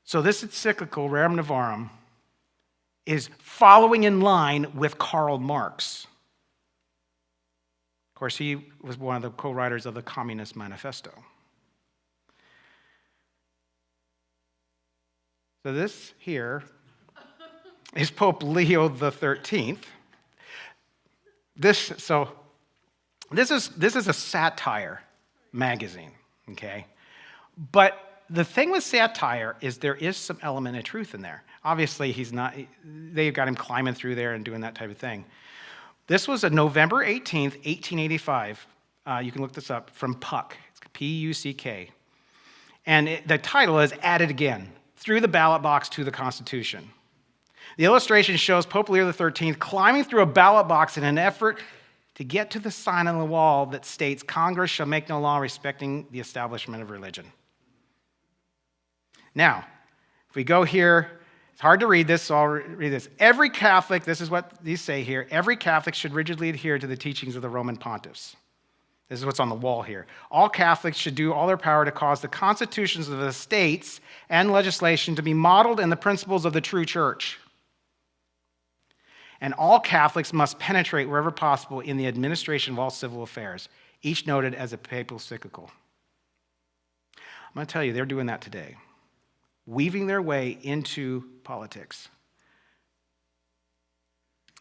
So this encyclical, Rerum Novarum, is following in line with Karl Marx. Of course, he was one of the co-writers of the Communist Manifesto. So this here is Pope Leo XIII. This is a satire magazine, okay? But the thing with satire is there is some element of truth in there. Obviously, they've got him climbing through there and doing that type of thing. This was a November 18th, 1885. You can look this up, from Puck. It's P-U-C-K. And the title is Added Again, Through the Ballot Box to the Constitution. The illustration shows Pope Leo XIII climbing through a ballot box in an effort to get to the sign on the wall that states, Congress shall make no law respecting the establishment of religion. Now, if we go here, it's hard to read this, so I'll read this. Every Catholic, this is what these say here, every Catholic should rigidly adhere to the teachings of the Roman pontiffs. This is what's on the wall here. All Catholics should do all their power to cause the constitutions of the states and legislation to be modeled in the principles of the true church. And all Catholics must penetrate wherever possible in the administration of all civil affairs, each noted as a papal encyclical. I'm going to tell you, they're doing that today, weaving their way into politics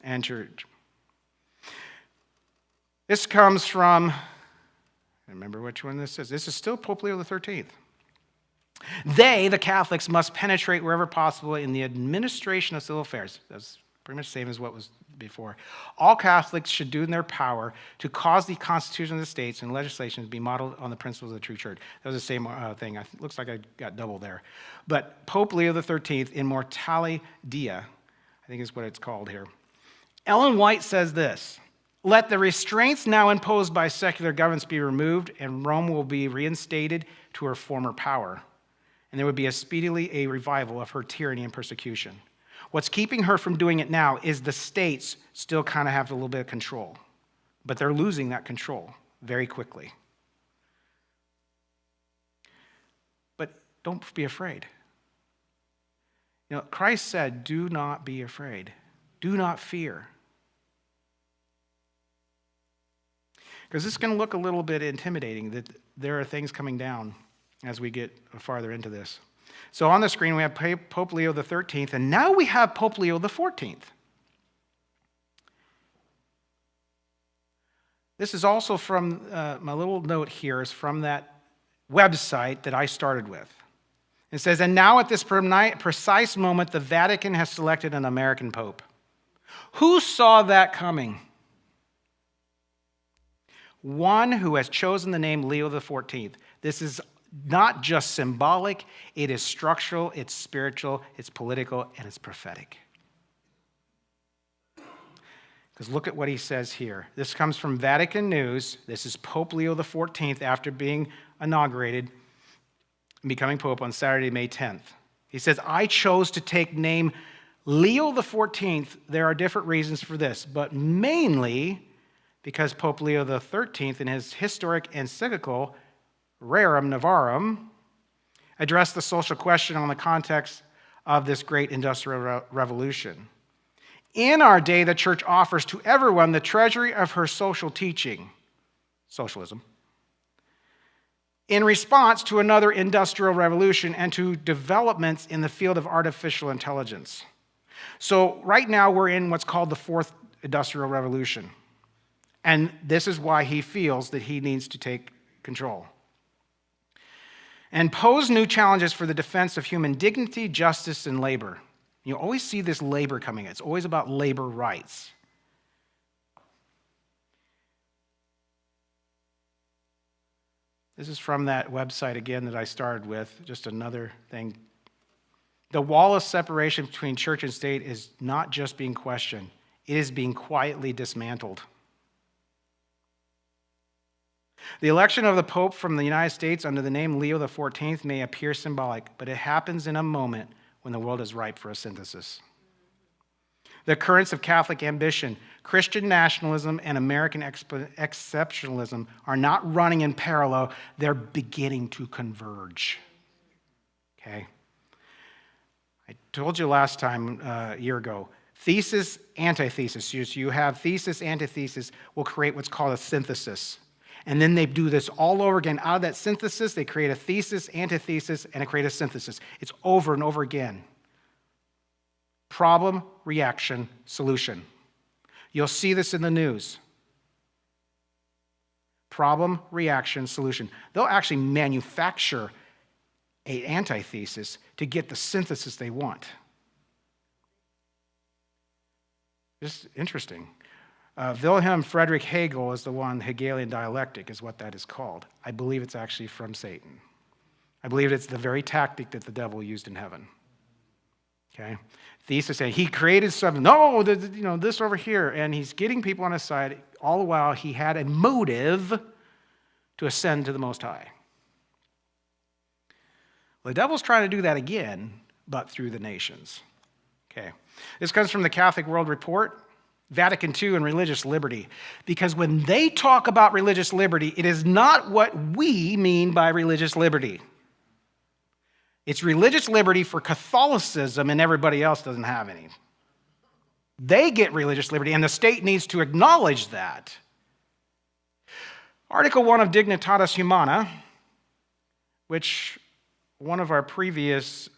and church. This comes from, I remember which one this is. This is still Pope Leo XIII. They, the Catholics, must penetrate wherever possible in the administration of civil affairs. That's pretty much the same as what was before. All Catholics should do in their power to cause the constitution of the states and legislation to be modeled on the principles of the true church. That was the same thing. It looks like I got double there. But Pope Leo XIII, Immortale Dei, I think is what it's called here. Ellen White says this: let the restraints now imposed by secular governments be removed, and Rome will be reinstated to her former power. And there would be a speedily a revival of her tyranny and persecution. What's keeping her from doing it now is the states still kind of have a little bit of control, but they're losing that control very quickly. But don't be afraid. You know, Christ said, do not be afraid. Do not fear. Because this is going to look a little bit intimidating, that there are things coming down as we get farther into this. So on the screen, we have Pope Leo XIII, and now we have Pope Leo XIV. This is also from, my little note here is from that website that I started with. It says, and now at this precise moment, the Vatican has selected an American Pope. Who saw that coming? One who has chosen the name Leo XIV. This is not just symbolic, it is structural, it's spiritual, it's political, and it's prophetic. Because look at what he says here. This comes from Vatican News. This is Pope Leo XIV after being inaugurated and becoming Pope on Saturday, May 10th. He says, I chose to take name Leo XIV. There are different reasons for this, but mainly because Pope Leo XIII in his historic encyclical, Rerum Novarum, addressed the social question on the context of this great industrial revolution. In our day, the church offers to everyone the treasury of her social teaching, socialism, in response to another industrial revolution and to developments in the field of artificial intelligence. So right now we're in what's called the fourth industrial revolution. And this is why he feels that he needs to take control and pose new challenges for the defense of human dignity, justice, and labor. You always see this labor coming. It's always about labor rights. This is from that website again that I started with, just another thing. The wall of separation between church and state is not just being questioned, it is being quietly dismantled. The election of the Pope from the United States under the name Leo XIV may appear symbolic, but it happens in a moment when the world is ripe for a synthesis. The currents of Catholic ambition, Christian nationalism, and American exceptionalism are not running in parallel. They're beginning to converge. Okay? I told you last time, a year ago, thesis, antithesis. You have thesis, antithesis will create what's called a synthesis. And then they do this all over again. Out of that synthesis, they create a thesis, antithesis, and they create a synthesis. It's over and over again. Problem, reaction, solution. You'll see this in the news. Problem, reaction, solution. They'll actually manufacture an antithesis to get the synthesis they want. Just interesting. Wilhelm Friedrich Hegel is the one, Hegelian dialectic is what that is called. I believe it's actually from Satan. I believe it's the very tactic that the devil used in heaven. Okay? Thesis saying he created something, no, this over here, and he's getting people on his side. All the while, he had a motive to ascend to the Most High. Well, the devil's trying to do that again, but through the nations. Okay. This comes from the Catholic World Report, Vatican II, and religious liberty. Because when they talk about religious liberty, it is not what we mean by religious liberty. It's religious liberty for Catholicism, and everybody else doesn't have any. They get religious liberty, and the state needs to acknowledge that. Article 1 of Dignitatis Humana, which one of our previous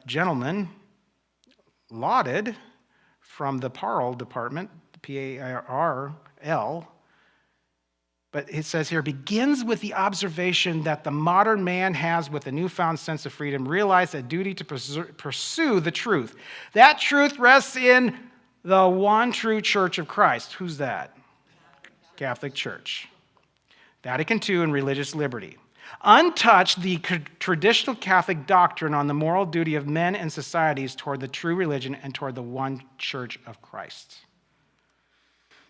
gentlemen lauded from the Parl department, P-A-R-L, but it says here, begins with the observation that the modern man has, with a newfound sense of freedom, realized a duty to pursue the truth. That truth rests in the one true Church of Christ. Who's that? Catholic Church. Vatican II and religious liberty. Untouched, the traditional Catholic doctrine on the moral duty of men and societies toward the true religion and toward the one Church of Christ.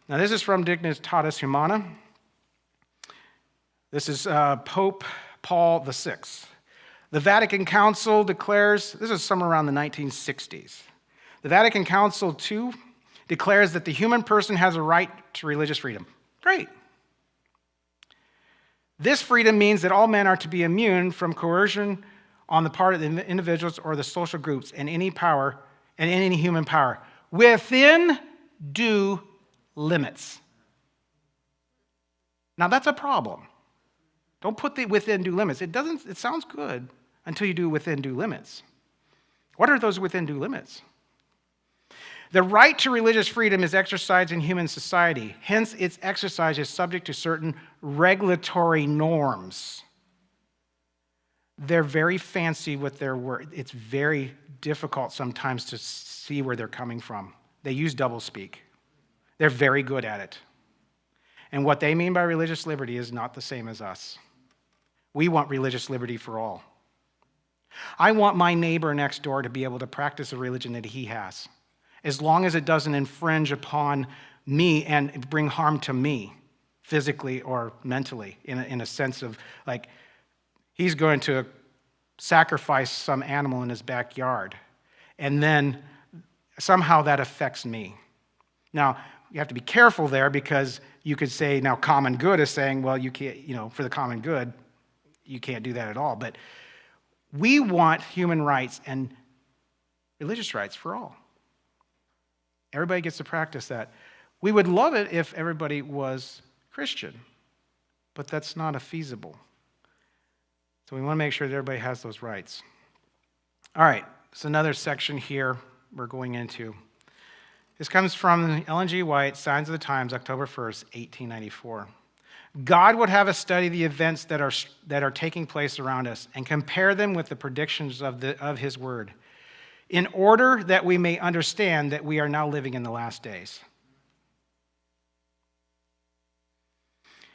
Now, this is from Dignitatis Humana. This is Pope Paul VI. The Vatican Council declares, this is somewhere around the 1960s. The Vatican Council, too, declares that the human person has a right to religious freedom. Great. This freedom means that all men are to be immune from coercion on the part of the individuals or the social groups and any power and any human power within due limits. Now that's a problem. Don't put the within due limits. It sounds good until you do within due limits. What are those within due limits? The right to religious freedom is exercised in human society. Hence, its exercise is subject to certain regulatory norms. They're very fancy with their word. It's very difficult sometimes to see where they're coming from. They use doublespeak. They're very good at it. And what they mean by religious liberty is not the same as us. We want religious liberty for all. I want my neighbor next door to be able to practice a religion that he has, as long as it doesn't infringe upon me and bring harm to me, physically or mentally, in a sense of, like, he's going to sacrifice some animal in his backyard, and then somehow that affects me. Now, you have to be careful there, because you could say, now, common good is saying, well, you can't, for the common good, you can't do that at all. But we want human rights and religious rights for all. Everybody gets to practice that. We would love it if everybody was Christian, but that's not feasible. So we want to make sure that everybody has those rights. All right, so another section here we're going into. This comes from Ellen G. White, Signs of the Times, October 1st, 1894. God would have us study the events that are taking place around us and compare them with the predictions of his word, in order that we may understand that we are now living in the last days.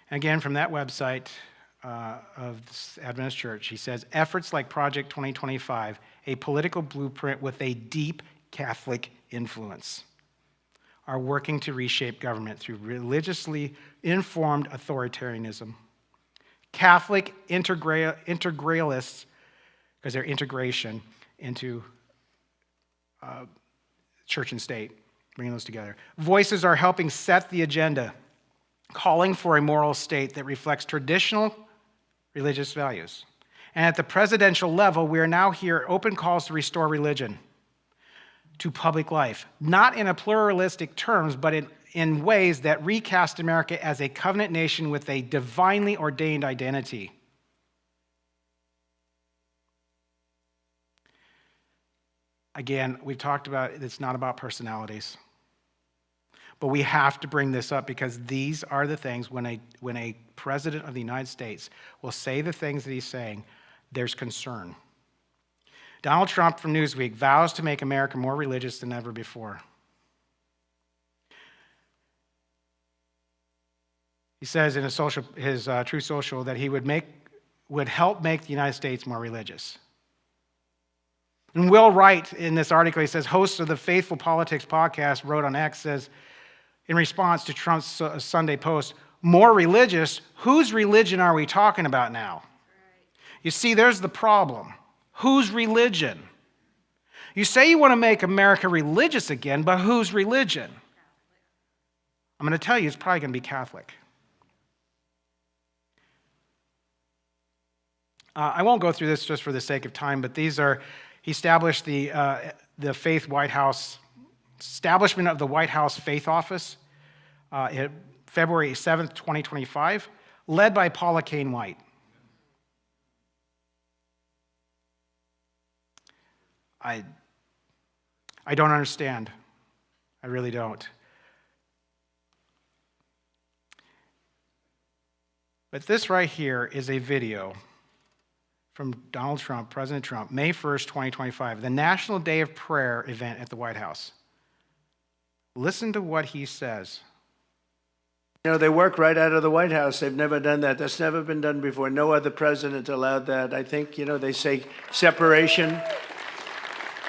Again, from that website of the Adventist Church, he says, efforts like Project 2025, a political blueprint with a deep Catholic influence, are working to reshape government through religiously informed authoritarianism. Catholic integralists, because they're integration into church and state, bringing those together. Voices are helping set the agenda, calling for a moral state that reflects traditional religious values. And at the presidential level, we are now hearing open calls to restore religion to public life, not in a pluralistic terms, but in ways that recast America as a covenant nation with a divinely ordained identity. Again, we've talked about it's not about personalities. But we have to bring this up because these are the things when a president of the United States will say the things that he's saying, there's concern. Donald Trump from Newsweek vows to make America more religious than ever before. He says in his Truth Social that he would help make the United States more religious. And Will Wright, in this article, he says, host of the Faithful Politics podcast, wrote on X, says, in response to Trump's Sunday post, more religious, whose religion are we talking about now? You see, there's the problem. Whose religion? You say you want to make America religious again, but whose religion? I'm going to tell you, it's probably going to be Catholic. I won't go through this just for the sake of time, but these are, he established the Faith White House, establishment of the White House Faith Office, February 7th, 2025, led by Paula Cain White. I don't understand. I really don't. But this right here is a video from Donald Trump, President Trump, May 1st, 2025, the National Day of Prayer event at the White House. Listen to what he says. You know, they work right out of the White House. They've never done that. That's never been done before. No other president allowed that. I think, they say separation.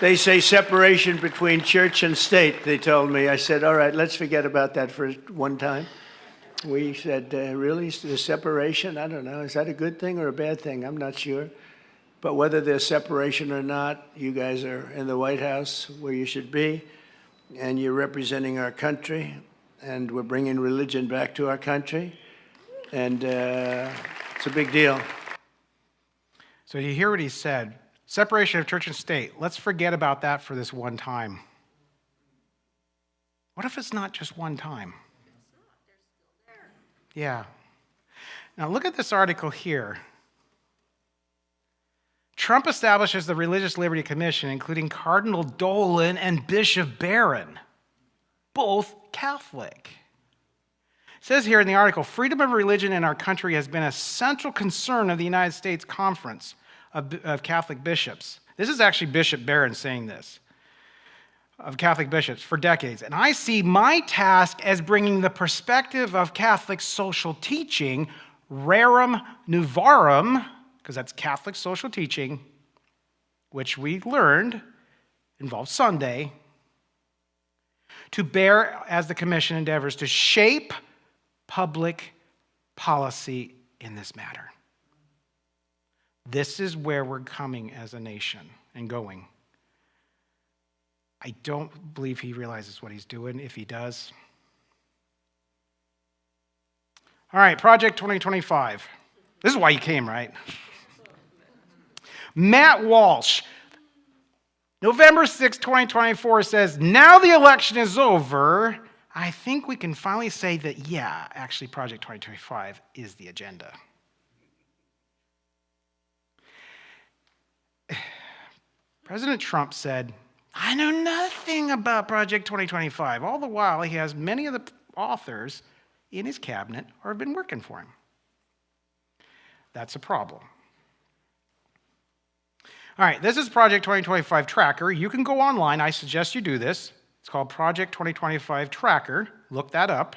They say separation between church and state, they told me. I said, all right, let's forget about that for one time. We said, really? The separation? I don't know. Is that a good thing or a bad thing? I'm not sure. But whether there's separation or not, you guys are in the White House where you should be, and you're representing our country, and we're bringing religion back to our country, and it's a big deal. So you hear what he said. Separation of church and state. Let's forget about that for this one time. What if it's not just one time? Yeah. Now look at this article here. Trump establishes the Religious Liberty Commission, including Cardinal Dolan and Bishop Barron, both Catholic. It says here in the article, freedom of religion in our country has been a central concern of the United States Conference of Catholic Bishops. This is actually Bishop Barron saying this, of Catholic bishops for decades. And I see my task as bringing the perspective of Catholic social teaching, rerum novarum, because that's Catholic social teaching, which we learned involves Sunday, to bear as the commission endeavors to shape public policy in this matter. This is where we're coming as a nation and going. I don't believe he realizes what he's doing. If he does. All right, Project 2025. This is why you came, right? Matt Walsh, November 6, 2024 says, now the election is over, I think we can finally say that, yeah, actually Project 2025 is the agenda. President Trump said, I know nothing about Project 2025. All the while, he has many of the authors in his cabinet who have been working for him. That's a problem. All right, this is Project 2025 Tracker. You can go online. I suggest you do this. It's called Project 2025 Tracker. Look that up.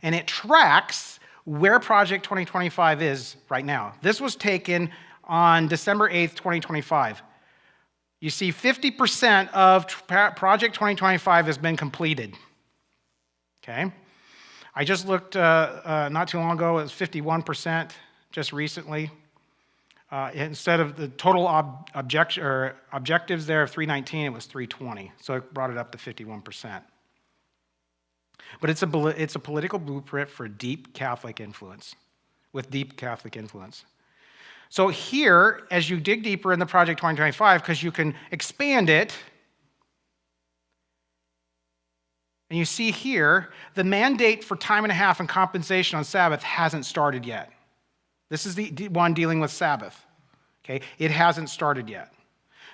And it tracks where Project 2025 is right now. This was taken on December 8th, 2025. You see 50% of Project 2025 has been completed. Okay? I just looked not too long ago, it was 51%. just recently. Instead of the total objectives there of 319, it was 320. So it brought it up to 51%. But it's a political blueprint for deep Catholic influence, with deep Catholic influence. So here, as you dig deeper in the Project 2025, because you can expand it, and you see here, the mandate for time and a half and compensation on Sabbath hasn't started yet. This is the one dealing with Sabbath. Okay, it hasn't started yet.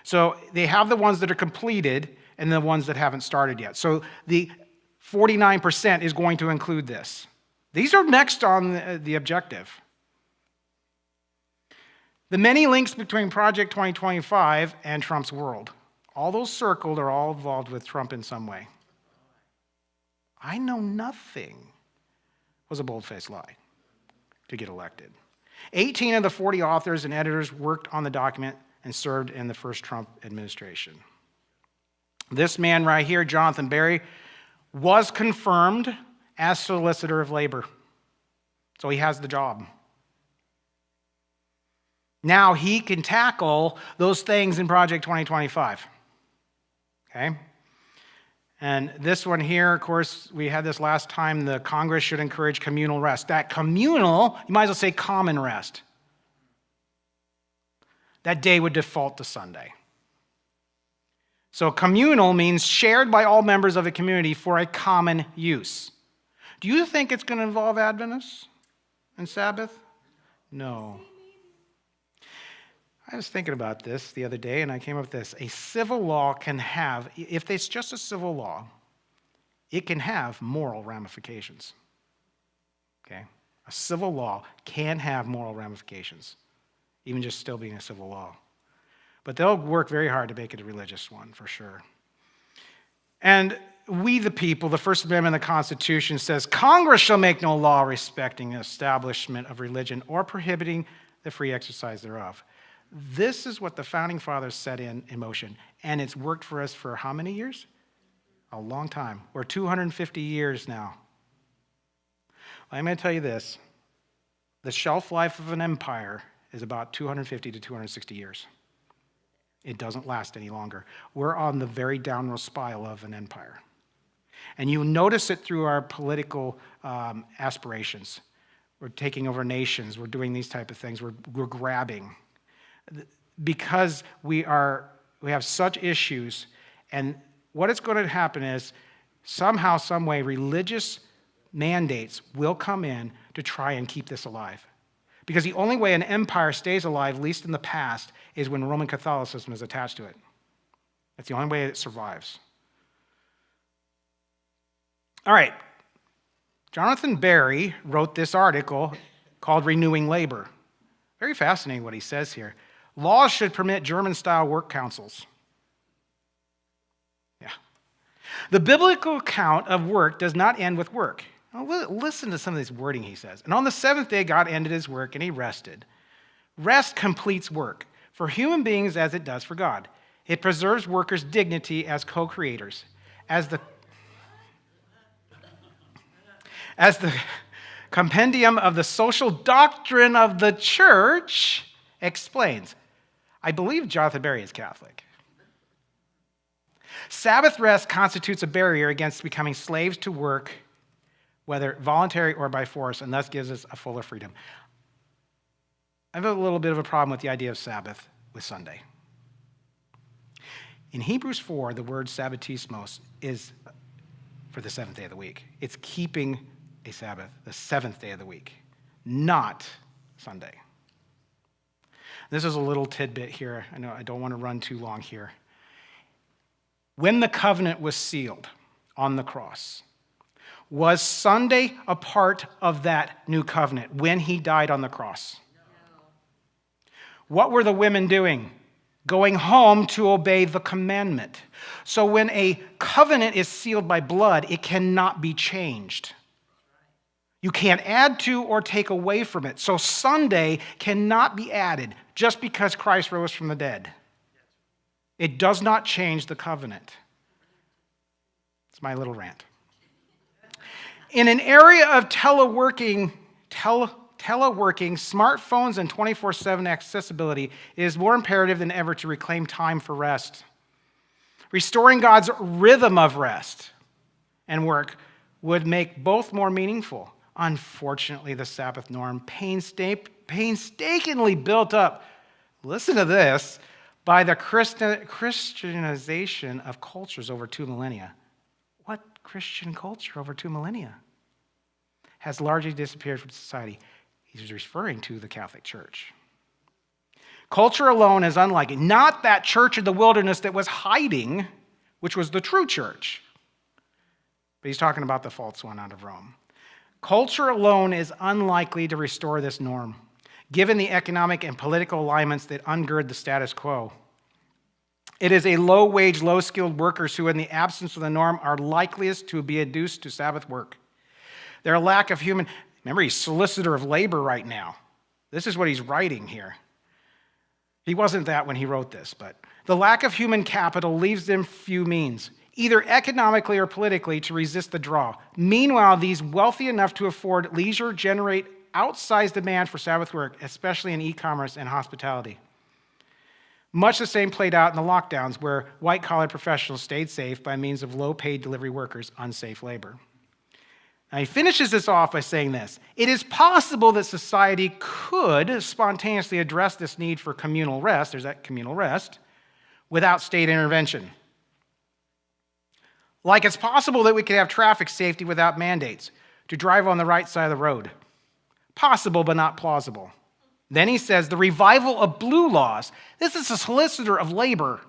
So they have the ones that are completed and the ones that haven't started yet. So the 49% is going to include this. These are next on the objective. The many links between Project 2025 and Trump's world. All those circled are all involved with Trump in some way. I know nothing was a bold-faced lie to get elected. 18 of the 40 authors and editors worked on the document and served in the first Trump administration. This man right here, Jonathan Berry, was confirmed as Solicitor of Labor. So he has the job. Now he can tackle those things in Project 2025. Okay? And this one here, of course, we had this last time, the Congress should encourage communal rest. That communal, you might as well say common rest. That day would default to Sunday. So communal means shared by all members of a community for a common use. Do you think it's going to involve Adventists and Sabbath? No. I was thinking about this the other day, and I came up with this. A civil law can have, if it's just a civil law, it can have moral ramifications. Okay? A civil law can have moral ramifications, even just still being a civil law. But they'll work very hard to make it a religious one, for sure. And we, the people, the First Amendment of the Constitution says, Congress shall make no law respecting the establishment of religion or prohibiting the free exercise thereof. This is what the Founding Fathers set in motion, and it's worked for us for how many years? A long time. We're 250 years now. I'm going to tell you this. The shelf life of an empire is about 250 to 260 years. It doesn't last any longer. We're on the very downward spiral of an empire. And you notice it through our political aspirations. We're taking over nations. We're doing these type of things. We're grabbing. Because we have such issues, and what is going to happen is somehow, some way, religious mandates will come in to try and keep this alive. Because the only way an empire stays alive, at least in the past, is when Roman Catholicism is attached to it. That's the only way it survives. All right. Jonathan Berry wrote this article called Renewing Labor. Very fascinating what he says here. Laws should permit German-style work councils. Yeah. The biblical account of work does not end with work. Now, listen to some of this wording he says. And on the seventh day, God ended his work and he rested. Rest completes work for human beings as it does for God. It preserves workers' dignity as co-creators. As the compendium of the social doctrine of the church explains. I believe Jonathan Berry is Catholic. Sabbath rest constitutes a barrier against becoming slaves to work, whether voluntary or by force, and thus gives us a fuller freedom. I have a little bit of a problem with the idea of Sabbath with Sunday. In Hebrews 4, the word sabbatismos is for the seventh day of the week. It's keeping a Sabbath, the seventh day of the week, not Sunday. This is a little tidbit here. I know I don't want to run too long here. When the covenant was sealed on the cross, was Sunday a part of that new covenant when he died on the cross? No. What were the women doing? Going home to obey the commandment. So when a covenant is sealed by blood, it cannot be changed. You can't add to or take away from it. So Sunday cannot be added just because Christ rose from the dead. It does not change the covenant. It's my little rant. In an area of teleworking teleworking, smartphones, and 24/7 accessibility, it is more imperative than ever to reclaim time for rest. Restoring God's rhythm of rest and work would make both more meaningful. Unfortunately, the Sabbath norm, painstakingly built up, listen to this, by the Christianization of cultures over 2 millennia. What Christian culture over 2 millennia? Has largely disappeared from society. He's referring to the Catholic Church. Culture alone is unlike it. Not that church in the wilderness that was hiding, which was the true church. But he's talking about the false one out of Rome. Culture alone is unlikely to restore this norm, given the economic and political alignments that undergird the status quo. It is a low-wage, low-skilled workers who, in the absence of the norm, are likeliest to be induced to Sabbath work. Their lack of human... Remember, he's solicitor of labor right now. This is what he's writing here. He wasn't that when he wrote this, but the lack of human capital leaves them few means, either economically or politically, to resist the draw. Meanwhile, these wealthy enough to afford leisure generate outsized demand for Sabbath work, especially in e-commerce and hospitality. Much the same played out in the lockdowns, where white-collar professionals stayed safe by means of low-paid delivery workers' unsafe labor. Now, he finishes this off by saying this: it is possible that society could spontaneously address this need for communal rest, there's that communal rest, without state intervention. Like it's possible that we could have traffic safety without mandates, to drive on the right side of the road. Possible, but not plausible. Then he says the revival of blue laws. This is a solicitor of labor.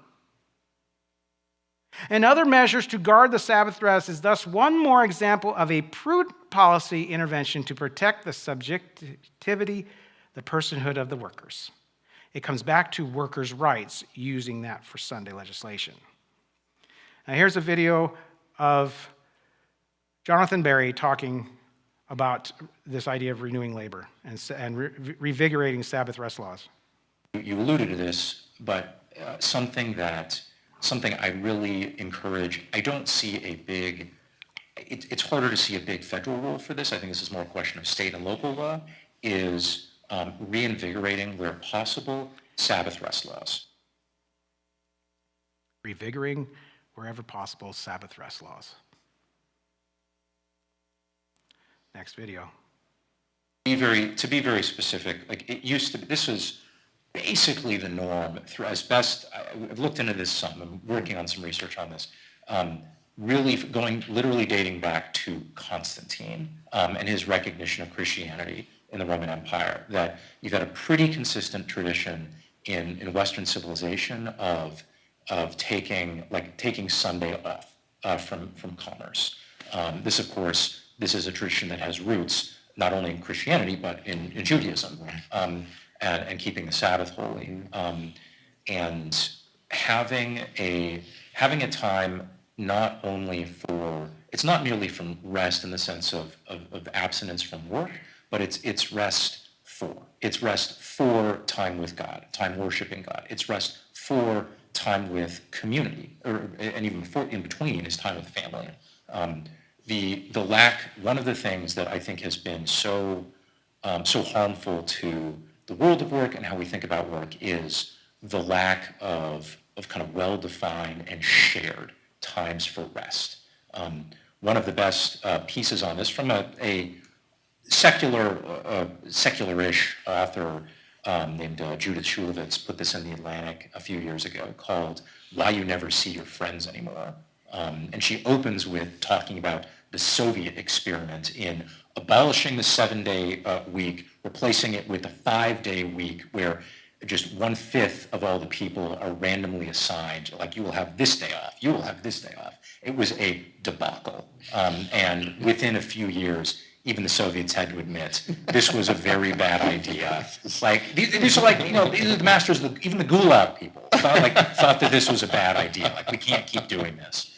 And other measures to guard the Sabbath rest is thus one more example of a prudent policy intervention to protect the subjectivity, the personhood of the workers. It comes back to workers' rights, using that for Sunday legislation. Now here's a video of Jonathan Berry talking about this idea of renewing labor and revigorating Sabbath rest laws. You alluded to this, but something I really encourage. I don't see a big, it's harder to see a big federal role for this. I think this is more a question of state and local law, is reinvigorating, where possible, Sabbath rest laws. Revigorating, wherever possible, Sabbath rest laws. Next video. To be very specific, like it used to be, this was basically the norm. As best, I've looked into this some, I'm working on some research on this, really literally dating back to Constantine and his recognition of Christianity in the Roman Empire, that you've got a pretty consistent tradition in Western civilization of taking Sunday off from commerce. This, of course, this is a tradition that has roots not only in Christianity but in Judaism, and keeping the Sabbath holy, and having a time not only for, it's not merely from rest in the sense of abstinence from work, but it's rest for time with God, time worshiping God. It's rest for time with community, and even in between is time with family. The lack, one of the things that I think has been so harmful to the world of work and how we think about work is the lack of kind of well-defined and shared times for rest. One of the best pieces on this from a secular-ish author named Judith Shulevitz put this in The Atlantic a few years ago, called "Why You Never See Your Friends Anymore." And she opens with talking about the Soviet experiment in abolishing the 7-day week, replacing it with a 5-day week where just 1/5 of all the people are randomly assigned, like, you will have this day off, you will have this day off. It was a debacle. And within a few years, even the Soviets had to admit this was a very bad idea. Like, these are like, these are the masters, even the Gulag people thought that this was a bad idea. Like, we can't keep doing this.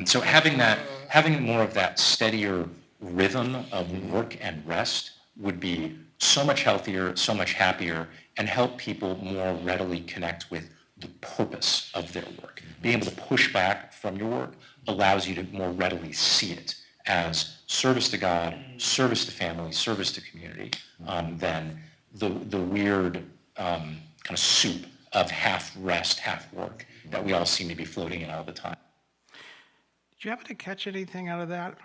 So having more of that steadier rhythm of work and rest would be so much healthier, so much happier, and help people more readily connect with the purpose of their work. Being able to push back from your work allows you to more readily see it as service to God, service to family, service to community, than the weird kind of soup of half rest, half work that we all seem to be floating in all the time. Did you happen to catch anything out of that?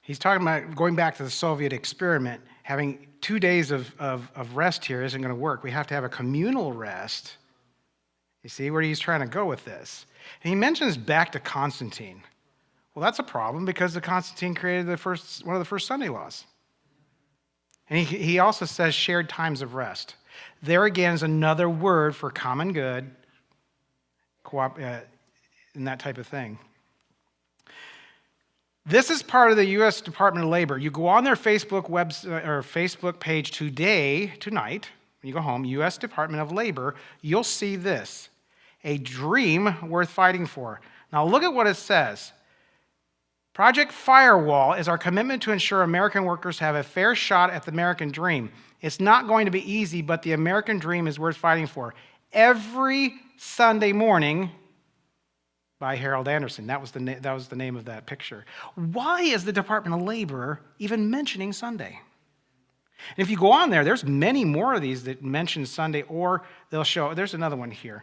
He's talking about going back to the Soviet experiment, having 2 days of rest here isn't going to work. We have to have a communal rest. You see where he's trying to go with this? And he mentions back to Constantine. Well, that's a problem because Constantine created one of the first Sunday laws. And he also says shared times of rest. There again is another word for common good, and that type of thing. This is part of the U.S. Department of Labor. You go on their Facebook website or Facebook page tonight, when you go home, U.S. Department of Labor, you'll see this, a dream worth fighting for. Now look at what it says. Project Firewall is our commitment to ensure American workers have a fair shot at the American dream. It's not going to be easy, but the American dream is worth fighting for. Every Sunday morning, by Harold Anderson. That was the name of that picture. Why is the Department of Labor even mentioning Sunday? And if you go on there, there's many more of these that mention Sunday, or they'll show, there's another one here.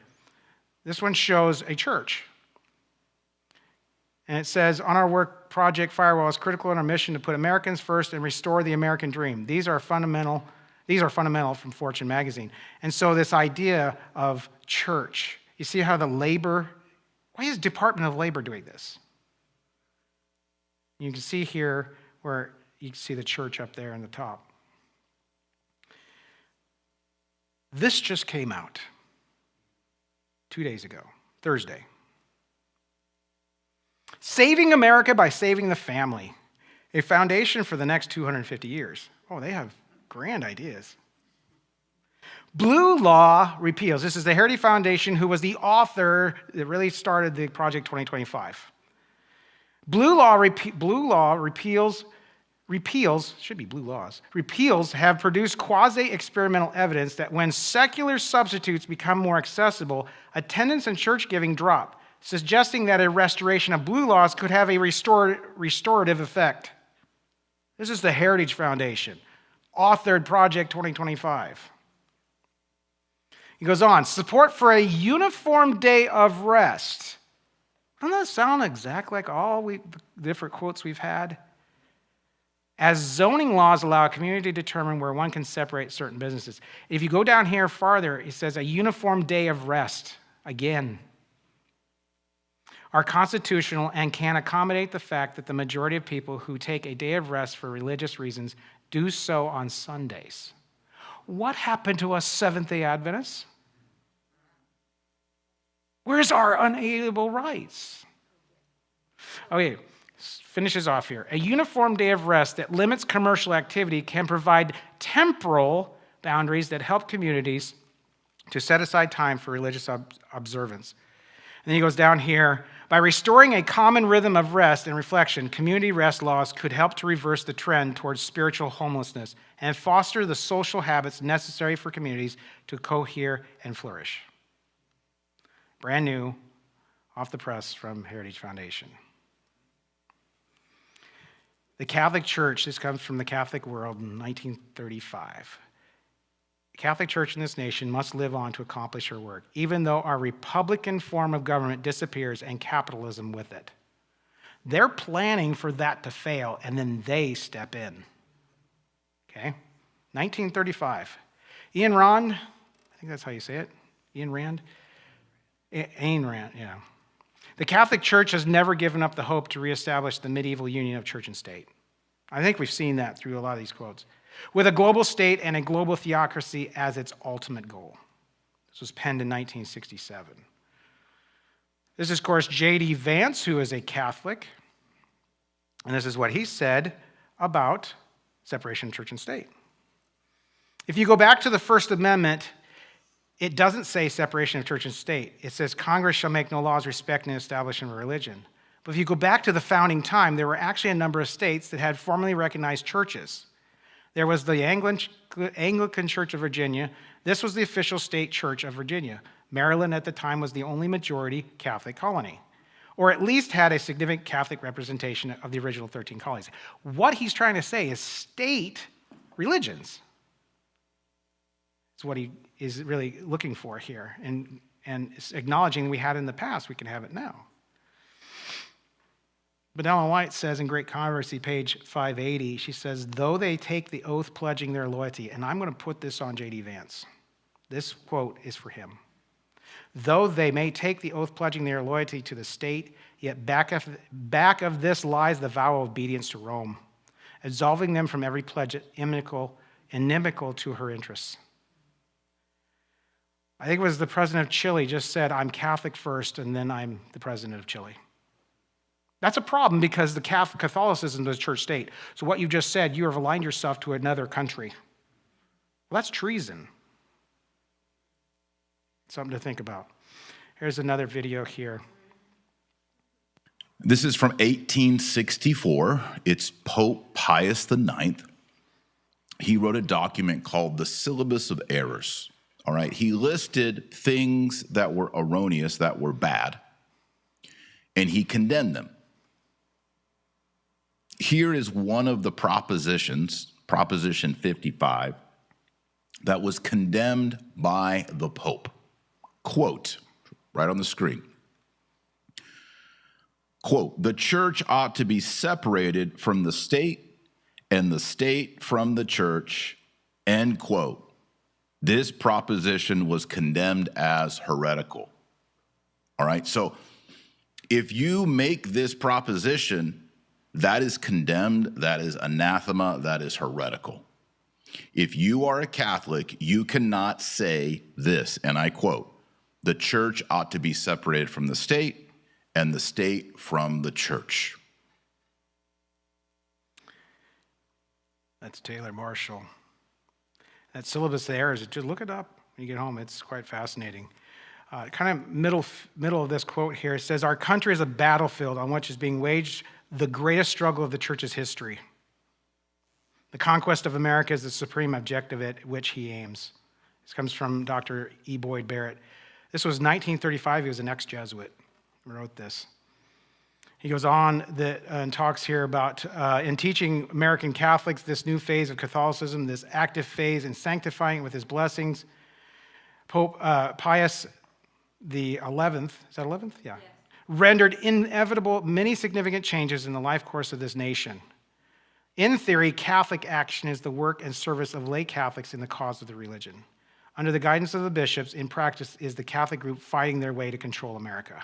This one shows a church. And it says, on our work, Project Firewall is critical in our mission to put Americans first and restore the American dream. These are fundamental from Fortune magazine. And so this idea of church, you see how why is Department of Labor doing this? You can see here where you can see the church up there in the top. This just came out 2 days ago, Thursday. Saving America by Saving the Family, a foundation for the next 250 years. Oh, they have grand ideas. Blue Law repeals. This is the Heritage Foundation, who was the author that really started the Project 2025. Blue Law repeals, should be blue laws, repeals have produced quasi-experimental evidence that when secular substitutes become more accessible, attendance and church giving drop, suggesting that a restoration of blue laws could have a restorative effect. This is the Heritage Foundation, authored Project 2025. He goes on, support for a uniform day of rest. Doesn't that sound exactly like all the different quotes we've had? As zoning laws allow a community to determine where one can separate certain businesses. If you go down here farther, it says a uniform day of rest. Again, are constitutional and can accommodate the fact that the majority of people who take a day of rest for religious reasons do so on Sundays. What happened to us Seventh-day Adventists? Where's our unalienable rights? Okay, finishes off here. A uniform day of rest that limits commercial activity can provide temporal boundaries that help communities to set aside time for religious observance. And then he goes down here. By restoring a common rhythm of rest and reflection, community rest laws could help to reverse the trend towards spiritual homelessness and foster the social habits necessary for communities to cohere and flourish. Brand new, off the press from Heritage Foundation. The Catholic Church, this comes from the Catholic World in 1935. The Catholic Church in this nation must live on to accomplish her work, even though our republican form of government disappears and capitalism with it. They're planning for that to fail, and then they step in. Okay? 1935. Ayn Rand, I think that's how you say it. Ayn Rand, yeah. The Catholic Church has never given up the hope to reestablish the medieval union of church and state. I think we've seen that through a lot of these quotes. With a global state and a global theocracy as its ultimate goal. This was penned in 1967. This is, of course, J.D. Vance, who is a Catholic. And this is what he said about separation of church and state. If you go back to the First Amendment, it doesn't say separation of church and state. It says Congress shall make no laws respecting the establishment of religion. But if you go back to the founding time, there were actually a number of states that had formally recognized churches. There was the Anglican Church of Virginia. This was the official state church of Virginia. Maryland at the time was the only majority Catholic colony. or at least had a significant Catholic representation of the original 13 colonies. What he's trying to say is state religions. It's what he is really looking for here, and acknowledging we had it in the past, we can have it now. But Ellen White says in Great Controversy, page 580, she says, though they take the oath pledging their loyalty, and I'm going to put this on J.D. Vance. This quote is for him. Though they may take the oath pledging their loyalty to the state, yet back of this lies the vow of obedience to Rome, absolving them from every pledge inimical to her interests. I think it was the president of Chile just said, I'm Catholic first, and then I'm the president of Chile. That's a problem because the Catholicism is a church state. So what you just said, you have aligned yourself to another country. Well, that's treason. Something to think about. Here's another video here. This is from 1864. It's Pope Pius IX. He wrote a document called the Syllabus of Errors. All right, he listed things that were erroneous, that were bad, and he condemned them. Here is one of the propositions, Proposition 55, that was condemned by the Pope. Quote, right on the screen. Quote, the church ought to be separated from the state and the state from the church, end quote. This proposition was condemned as heretical. All right, so if you make this proposition, that is condemned, that is anathema, that is heretical. If you are a Catholic, you cannot say this, and I quote, the church ought to be separated from the state and the state from the church. That's Taylor Marshall. That Syllabus of Errors, just look it up when you get home. It's quite fascinating. Kind of middle of this quote here, it says, our country is a battlefield on which is being waged the greatest struggle of the church's history. The conquest of America is the supreme objective at which he aims. This comes from Dr. E. Boyd Barrett. This was 1935. He was an ex-Jesuit who wrote this. He goes on and talks here about, in teaching American Catholics this new phase of Catholicism, this active phase, and sanctifying it with his blessings, Pope Pius the 11th, is that 11th? Yeah. Yes. Rendered inevitable many significant changes in the life course of this nation. In theory, Catholic action is the work and service of lay Catholics in the cause of the religion. Under the guidance of the bishops, in practice is the Catholic group fighting their way to control America.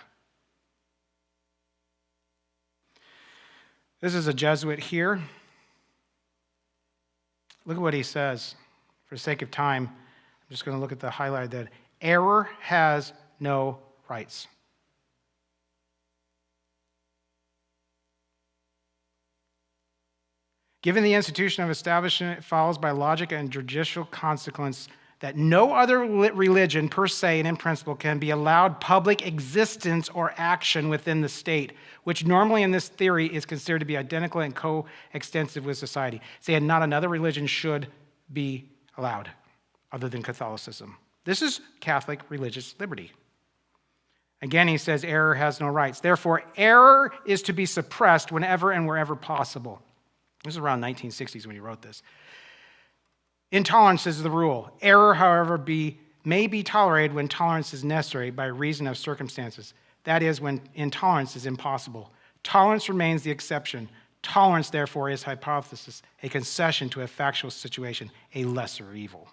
This is a Jesuit here. Look at what he says. For the sake of time, I'm just going to look at the highlight that error has no rights. Given the institution of establishment, it follows by logic and judicial consequence that no other religion per se and in principle can be allowed public existence or action within the state, which normally in this theory is considered to be identical and coextensive with society. Saying not another religion should be allowed other than Catholicism. This is Catholic religious liberty. Again, he says error has no rights. Therefore, error is to be suppressed whenever and wherever possible. This is around 1960s when he wrote this. Intolerance is the rule. Error, however, may be tolerated when tolerance is necessary by reason of circumstances. That is, when intolerance is impossible. Tolerance remains the exception. Tolerance, therefore, is hypothesis, a concession to a factual situation, a lesser evil.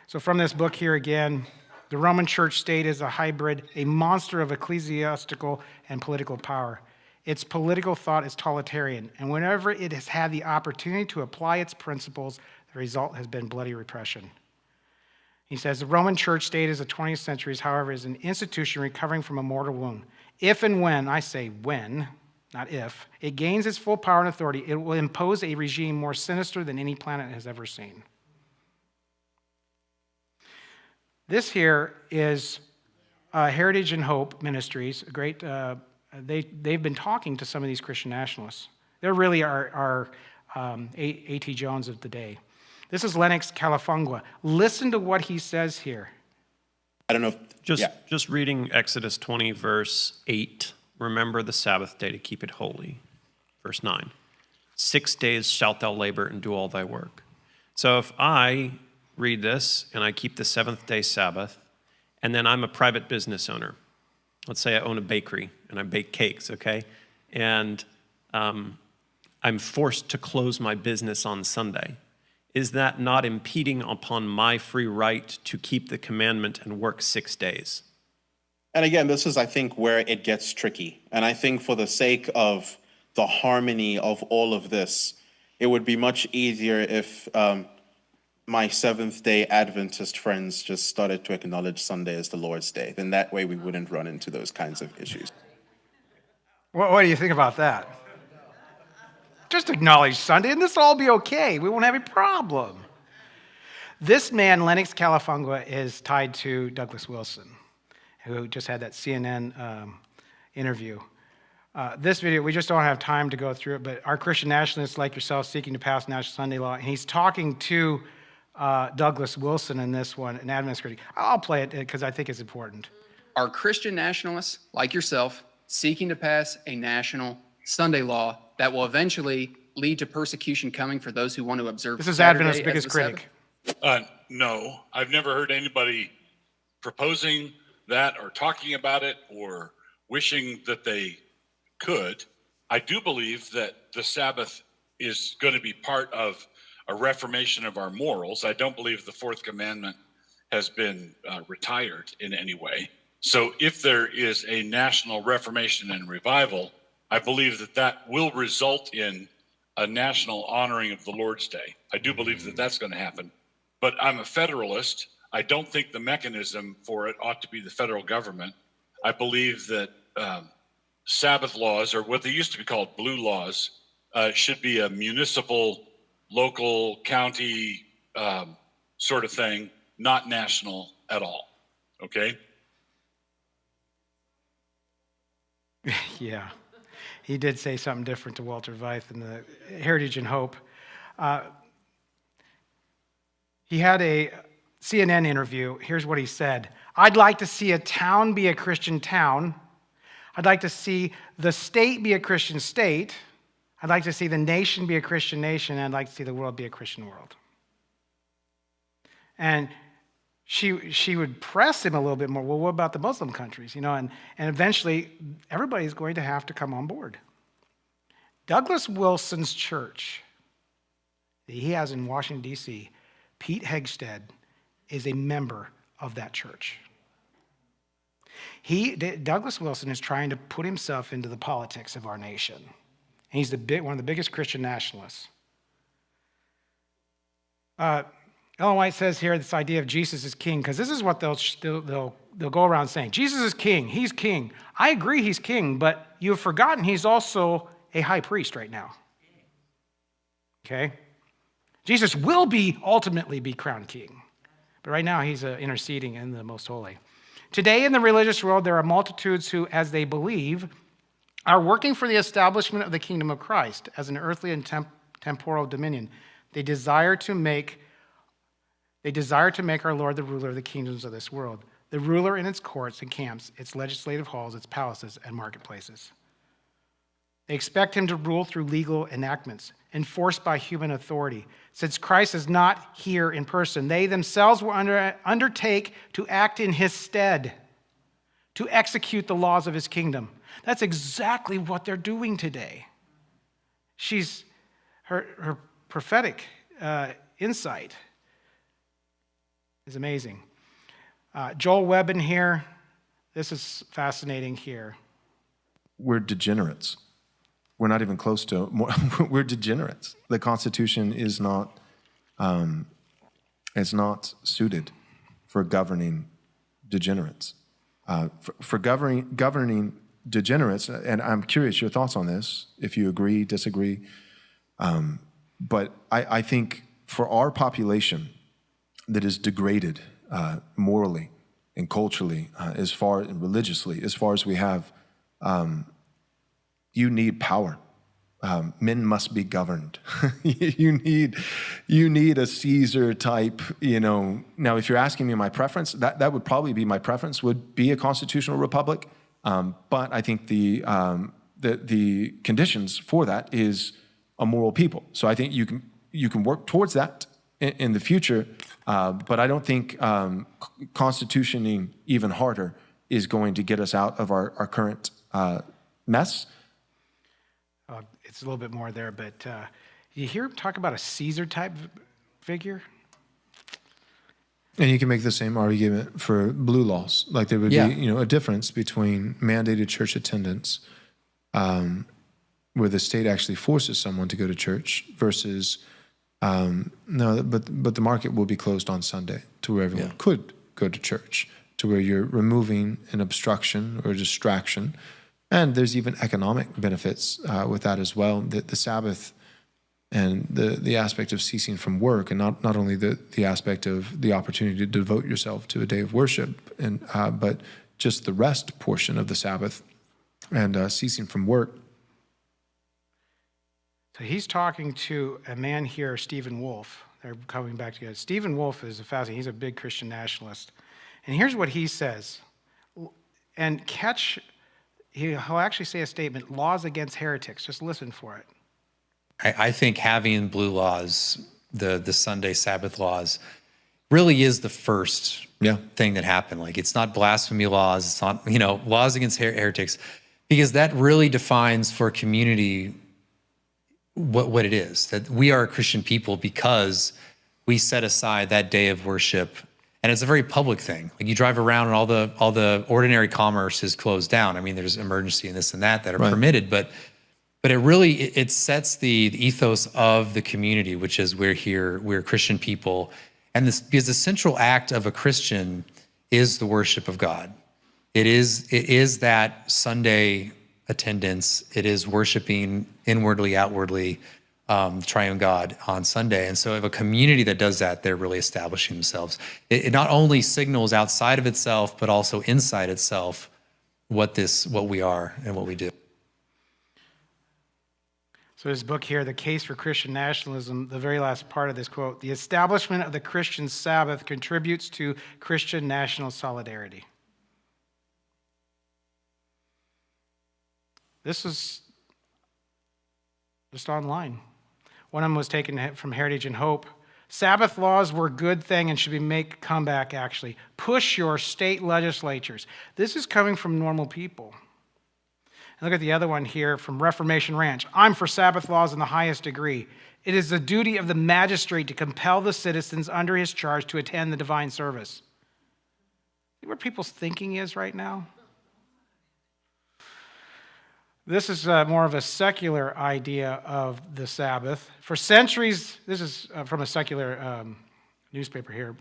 So from this book here again, the Roman Church state is a hybrid, a monster of ecclesiastical and political power. Its political thought is totalitarian, and whenever it has had the opportunity to apply its principles, the result has been bloody repression. He says, the Roman Church state is the 20th century, however, is an institution recovering from a mortal wound. If and when, I say when, not if, it gains its full power and authority, it will impose a regime more sinister than any planet has ever seen. This here is Heritage and Hope Ministries, a great... They've been talking to some of these Christian nationalists. They're really our A.T. Jones of the day. This is Lennox Califungua. Listen to what he says here. I don't know if, Just reading Exodus 20, verse 8. Remember the Sabbath day to keep it holy. Verse 9. 6 days shalt thou labor and do all thy work. So if I read this and I keep the seventh day Sabbath, and then I'm a private business owner. Let's say I own a bakery and I bake cakes, okay? And I'm forced to close my business on Sunday. Is that not impeding upon my free right to keep the commandment and work 6 days? and again, this is, I think, where it gets tricky. And I think for the sake of the harmony of all of this, it would be much easier if my Seventh-day Adventist friends just started to acknowledge Sunday as the Lord's Day. Then that way we wouldn't run into those kinds of issues. What do you think about that? Just acknowledge Sunday and this will all be okay. We won't have a problem. This man, Lennox Califungua, is tied to Douglas Wilson, who just had that CNN interview. This video, we just don't have time to go through it, but are Christian nationalists like yourself seeking to pass national Sunday law? And he's talking to Douglas Wilson in this one, an Adventist critic. I'll play it because I think it's important. Are Christian nationalists like yourself seeking to pass a national Sunday law that will eventually lead to persecution coming for those who want to observe This is Saturday Adventist's as biggest the critic. Sabbath? No, I've never heard anybody proposing that or talking about it or wishing that they could. I do believe that the Sabbath is going to be part of a reformation of our morals. I don't believe the fourth commandment has been retired in any way. So if there is a national reformation and revival, I believe that that will result in a national honoring of the Lord's Day. I do believe that that's going to happen. But I'm a federalist. I don't think the mechanism for it ought to be the federal government. I believe that Sabbath laws, or what they used to be called blue laws, should be a municipal, local, county sort of thing, not national at all. Okay? Yeah, he did say something different to Walter Veith in the Heritage and Hope. He had a CNN interview. Here's what he said. I'd like to see a town be a Christian town. I'd like to see the state be a Christian state. I'd like to see the nation be a Christian nation. And I'd like to see the world be a Christian world. And she would press him a little bit more. Well, what about the Muslim countries? You know, and eventually everybody's going to have to come on board. Douglas Wilson's church that he has in Washington, D.C., Pete Hegsted is a member of that church. Douglas Wilson is trying to put himself into the politics of our nation. And he's one of the biggest Christian nationalists. Ellen White says here this idea of Jesus is king, because this is what they'll go around saying. Jesus is king. He's king. I agree he's king, but you've forgotten he's also a high priest right now. Okay? Jesus will ultimately be crowned king. But right now he's interceding in the most holy. Today in the religious world, there are multitudes who, as they believe, are working for the establishment of the kingdom of Christ as an earthly and temporal dominion. They desire to make our Lord the ruler of the kingdoms of this world, the ruler in its courts and camps, its legislative halls, its palaces, and marketplaces. They expect him to rule through legal enactments, enforced by human authority. Since Christ is not here in person, they themselves will undertake to act in his stead, to execute the laws of his kingdom. That's exactly what they're doing today. Her prophetic insight is amazing. Joel Webb in here. This is fascinating here. We're degenerates. We're not even close to, we're degenerates. The Constitution is not suited for governing degenerates. For governing degenerates, and I'm curious your thoughts on this, if you agree, disagree, but I think for our population that is degraded morally and culturally, and religiously, as far as we have, you need power. Men must be governed. you you need a Caesar type, Now, if you're asking me my preference, that would probably be my preference, would be a constitutional republic. But I think the conditions for that is a moral people. So I think you can work towards that in the future, but I don't think constitutioning even harder is going to get us out of our current mess. It's a little bit more there, but you hear him talk about a Caesar-type figure? And you can make the same argument for blue laws. Like there would be, a difference between mandated church attendance, where the state actually forces someone to go to church, versus no, but the market will be closed on Sunday to where everyone could go to church, to where you're removing an obstruction or a distraction. And there's even economic benefits with that as well. The Sabbath and the aspect of ceasing from work, and not only the aspect of the opportunity to devote yourself to a day of worship, and but just the rest portion of the Sabbath and ceasing from work. So he's talking to a man here, Stephen Wolfe. They're coming back together. Stephen Wolfe is he's a big Christian nationalist. And here's what he says. And he'll actually say a statement, laws against heretics. Just listen for it. I think having blue laws, the Sunday Sabbath laws, really is the first thing that happened. Like, it's not blasphemy laws, it's not, laws against heretics, because that really defines for a community what it is, that we are a Christian people because we set aside that day of worship. And it's a very public thing. Like, you drive around and all the ordinary commerce is closed down. I mean, there's emergency and this and that are permitted, but it really, it sets the ethos of the community, which is we're Christian people. And because the central act of a Christian is the worship of God. It is that Sunday attendance. It is worshiping inwardly, outwardly, triune God on Sunday. And so if a community that does that, they're really establishing themselves. It not only signals outside of itself, but also inside itself what we are and what we do. So his book here, The Case for Christian Nationalism, the very last part of this quote, the establishment of the Christian Sabbath contributes to Christian national solidarity. This is just online. One of them was taken from Heritage and Hope. Sabbath laws were a good thing and should be make comeback, actually. Push your state legislatures. This is coming from normal people. And look at the other one here from Reformation Ranch. I'm for Sabbath laws in the highest degree. It is the duty of the magistrate to compel the citizens under his charge to attend the divine service. See where people's thinking is right now? This is more of a secular idea of the Sabbath. For centuries, this is from a secular newspaper here.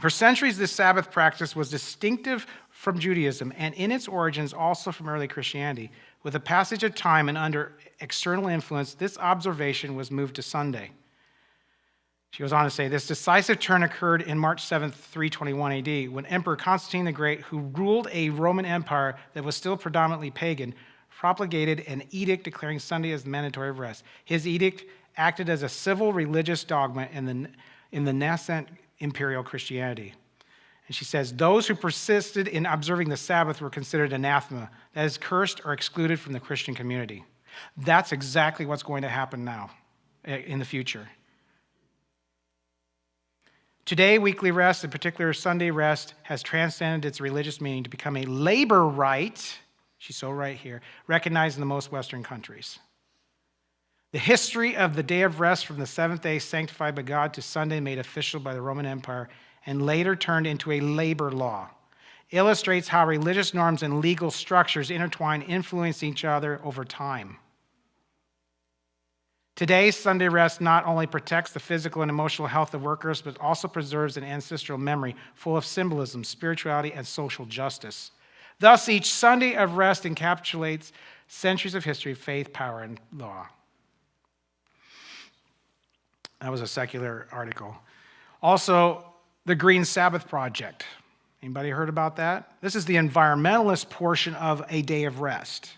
For centuries, this Sabbath practice was distinctive from Judaism and in its origins also from early Christianity. With the passage of time and under external influence, this observation was moved to Sunday. She goes on to say, this decisive turn occurred in March 7th, 321 AD, when Emperor Constantine the Great, who ruled a Roman Empire that was still predominantly pagan, propagated an edict declaring Sunday as the mandatory of rest. His edict acted as a civil religious dogma in the nascent imperial Christianity. And she says, those who persisted in observing the Sabbath were considered anathema, that is, cursed or excluded from the Christian community. That's exactly what's going to happen now, in the future. Today, weekly rest, in particular Sunday rest, has transcended its religious meaning to become a labor right, she's so right here, recognized in the most Western countries. The history of the day of rest from the seventh day sanctified by God to Sunday made official by the Roman Empire and later turned into a labor law illustrates how religious norms and legal structures intertwine, influence each other over time. Today's Sunday rest not only protects the physical and emotional health of workers, but also preserves an ancestral memory full of symbolism, spirituality, and social justice. Thus, each Sunday of rest encapsulates centuries of history, faith, power, and law. That was a secular article. Also, the Green Sabbath Project. Anybody heard about that? This is the environmentalist portion of a day of rest.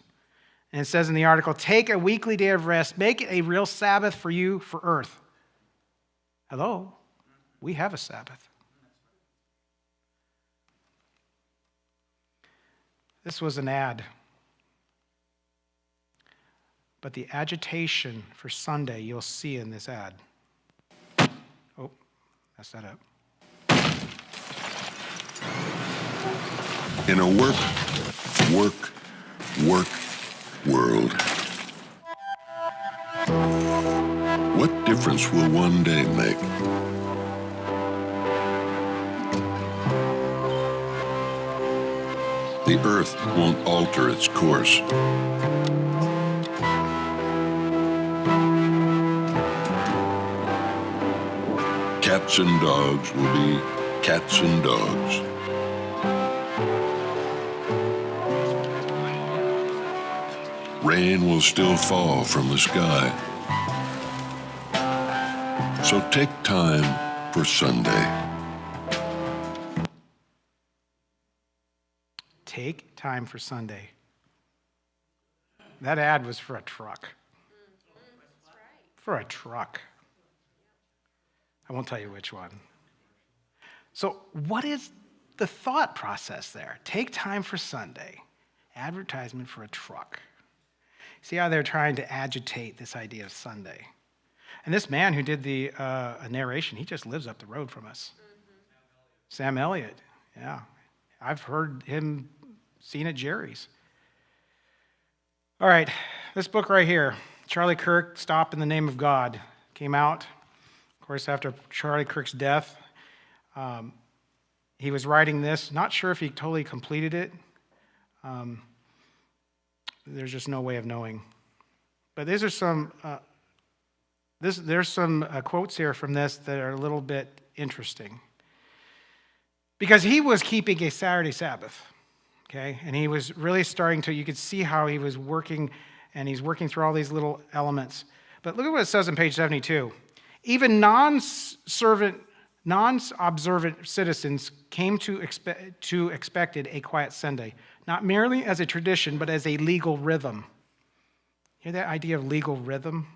And it says in the article, take a weekly day of rest, make it a real Sabbath for you, for Earth. Hello? We have a Sabbath. This was an ad. But the agitation for Sunday you'll see in this ad. Oh, messed that up. In a work world, what difference will one day make? The earth won't alter its course. Cats and dogs will be cats and dogs. Rain will still fall from the sky. So take time for Sunday. Take time for Sunday. That ad was for a truck. For a truck. I won't tell you which one. So, what is the thought process there? Take time for Sunday. Advertisement for a truck. See how they're trying to agitate this idea of Sunday. And this man who did the narration, he just lives up the road from us. Sam Elliott, yeah. I've heard him seen at Jerry's. All right, this book right here, Charlie Kirk, Stop in the Name of God, came out, of course, after Charlie Kirk's death. He was writing this, not sure if he totally completed it. There's just no way of knowing. But these are some, there's some quotes here from this that are a little bit interesting. Because he was keeping a Saturday Sabbath, okay? And he was really starting to, you could see how he was working, and he's working through all these little elements. But look at what it says on page 72. Even non-observant citizens came to expected a quiet Sunday, not merely as a tradition, but as a legal rhythm. Hear that idea of legal rhythm?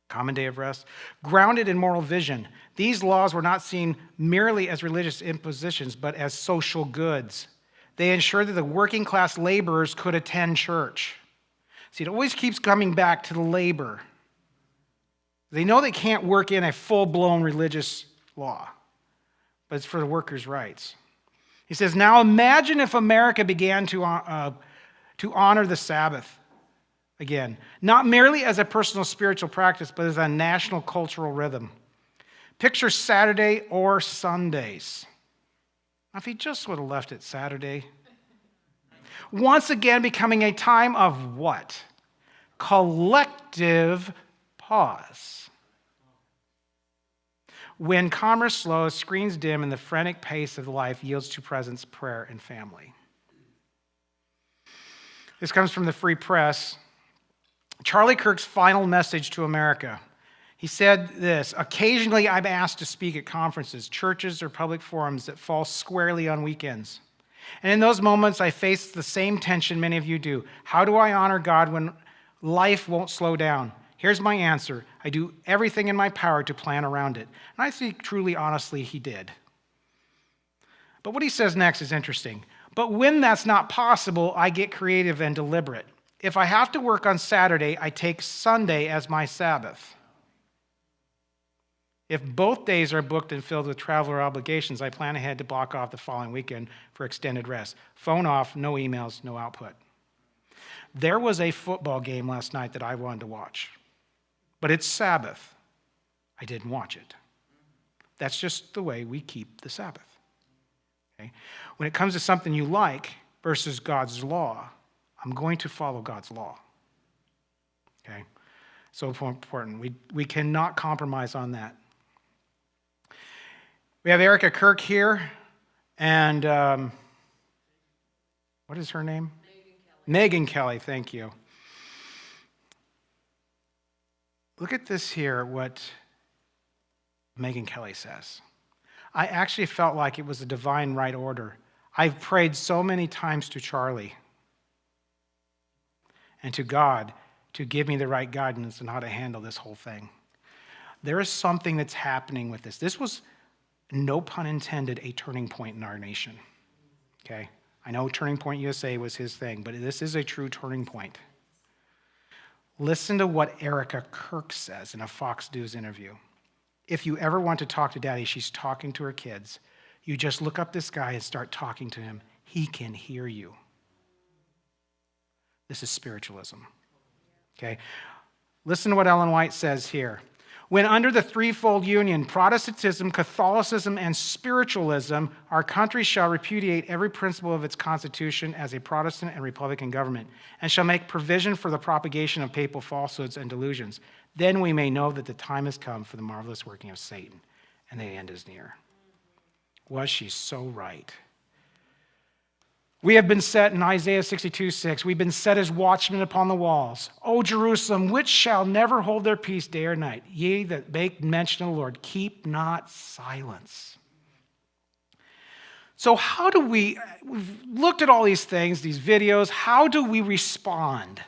Common day of rest. Grounded in moral vision, these laws were not seen merely as religious impositions, but as social goods. They ensured that the working class laborers could attend church. See, it always keeps coming back to the labor. They know they can't work in a full-blown religious law, but it's for the workers' rights. He says, now imagine if America began to honor the Sabbath again, not merely as a personal spiritual practice, but as a national cultural rhythm. Picture Saturday or Sundays. Now, if he just would have left it Saturday, once again becoming a time of what? Collective pause. When commerce slows, screens dim, and the frantic pace of life yields to presence, prayer, and family. This comes from the Free Press. Charlie Kirk's final message to America. He said this, occasionally I'm asked to speak at conferences, churches, or public forums that fall squarely on weekends. And in those moments, I face the same tension many of you do. How do I honor God when life won't slow down? Here's my answer. I do everything in my power to plan around it. And I think truly, honestly, he did. But what he says next is interesting. But when that's not possible, I get creative and deliberate. If I have to work on Saturday, I take Sunday as my Sabbath. If both days are booked and filled with travel or obligations, I plan ahead to block off the following weekend for extended rest. Phone off, no emails, no output. There was a football game last night that I wanted to watch. But it's Sabbath. I didn't watch it. That's just the way we keep the Sabbath. Okay? When it comes to something you like versus God's law, I'm going to follow God's law. Okay? So important. We cannot compromise on that. We have Erica Kirk here, and what is her name? Megan Kelly, thank you. Look at this here, what Megan Kelly says. I actually felt like it was a divine right order. I've prayed so many times to Charlie and to God to give me the right guidance on how to handle this whole thing. There is something that's happening with this. This was, no pun intended, a turning point in our nation. Okay? I know Turning Point USA was his thing, but this is a true turning point. Listen to what Erica Kirk says in a Fox News interview. If you ever want to talk to Daddy, she's talking to her kids. You just look up this guy and start talking to him. He can hear you. This is spiritualism. Okay? Listen to what Ellen White says here. When under the threefold union, Protestantism, Catholicism, and spiritualism, our country shall repudiate every principle of its constitution as a Protestant and Republican government, and shall make provision for the propagation of papal falsehoods and delusions. Then we may know that the time has come for the marvelous working of Satan, and the end is near. Was she so right? We have been set in Isaiah 62:6. We've been set as watchmen upon the walls. O Jerusalem, which shall never hold their peace day or night. Ye that make mention of the Lord, keep not silence. So how do we've looked at all these things, these videos, how do we respond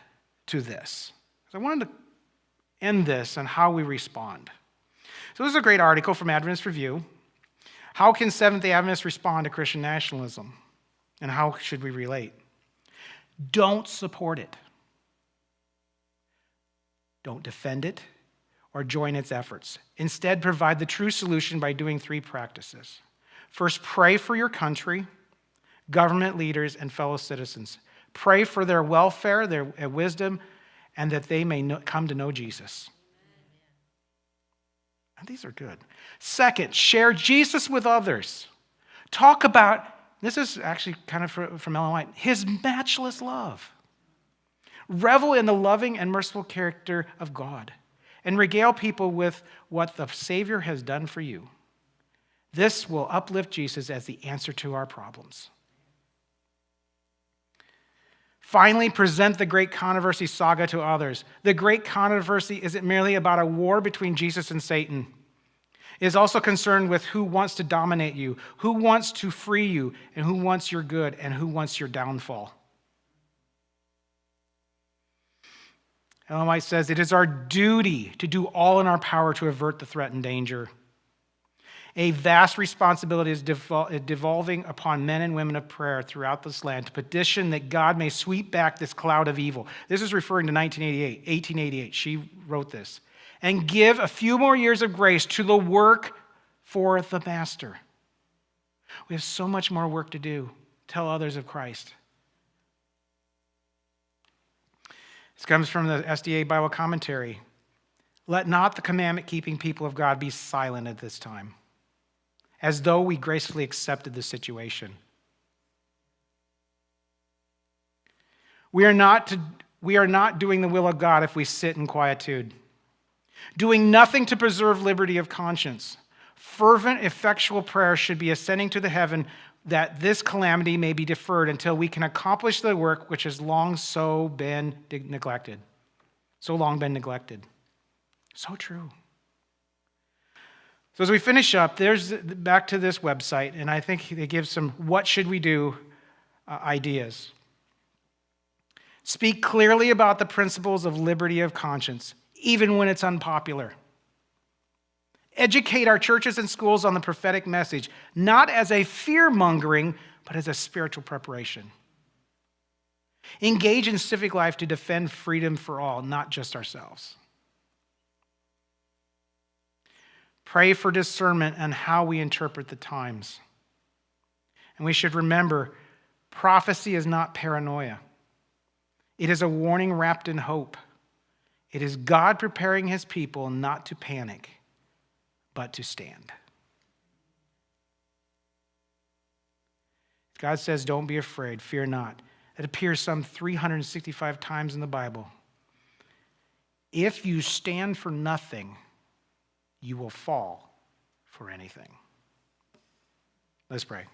to this? So I wanted to end this on how we respond. So this is a great article from Adventist Review. How can Seventh-day Adventists respond to Christian nationalism? And how should we relate? Don't support it. Don't defend it or join its efforts. Instead, provide the true solution by doing 3 practices. First, pray for your country, government leaders, and fellow citizens. Pray for their welfare, their wisdom, and that they may come to know Jesus. And these are good. Second, share Jesus with others. Talk about, this is actually kind of from Ellen White, his matchless love. Revel in the loving and merciful character of God and regale people with what the Savior has done for you. This will uplift Jesus as the answer to our problems. Finally, present the great controversy saga to others. The great controversy isn't merely about a war between Jesus and Satan. It is also concerned with who wants to dominate you, who wants to free you, and who wants your good, and who wants your downfall. Ellen White says, it is our duty to do all in our power to avert the threat and danger. A vast responsibility is devolving upon men and women of prayer throughout this land to petition that God may sweep back this cloud of evil. This is referring to 1888. She wrote this. And give a few more years of grace to the work for the Master. We have so much more work to do. Tell others of Christ. This comes from the SDA Bible Commentary. Let not the commandment-keeping people of God be silent at this time, as though we gracefully accepted the situation. We are not doing the will of God if we sit in quietude, doing nothing to preserve liberty of conscience. Fervent, effectual prayer should be ascending to the heaven that this calamity may be deferred until we can accomplish the work which has long so been neglected. So long been neglected. So true. So as we finish up, there's back to this website, and I think they give some what should we do ideas. Speak clearly about the principles of liberty of conscience, even when it's unpopular. Educate our churches and schools on the prophetic message, not as a fear-mongering, but as a spiritual preparation. Engage in civic life to defend freedom for all, not just ourselves. Pray for discernment on how we interpret the times. And we should remember, prophecy is not paranoia. It is a warning wrapped in hope. It is God preparing his people not to panic, but to stand. God says, don't be afraid, fear not. It appears some 365 times in the Bible. If you stand for nothing, you will fall for anything. Let's pray.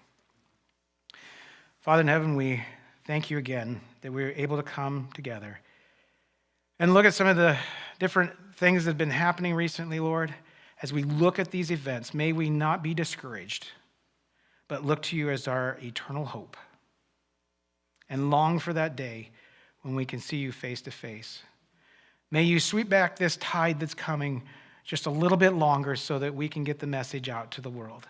Father in heaven, we thank you again that we were able to come together and look at some of the different things that have been happening recently, Lord. As we look at these events, may we not be discouraged, but look to you as our eternal hope and long for that day when we can see you face to face. May you sweep back this tide that's coming, just a little bit longer so that we can get the message out to the world.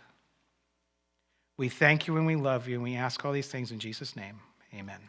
We thank you and we love you, and we ask all these things in Jesus' name. Amen.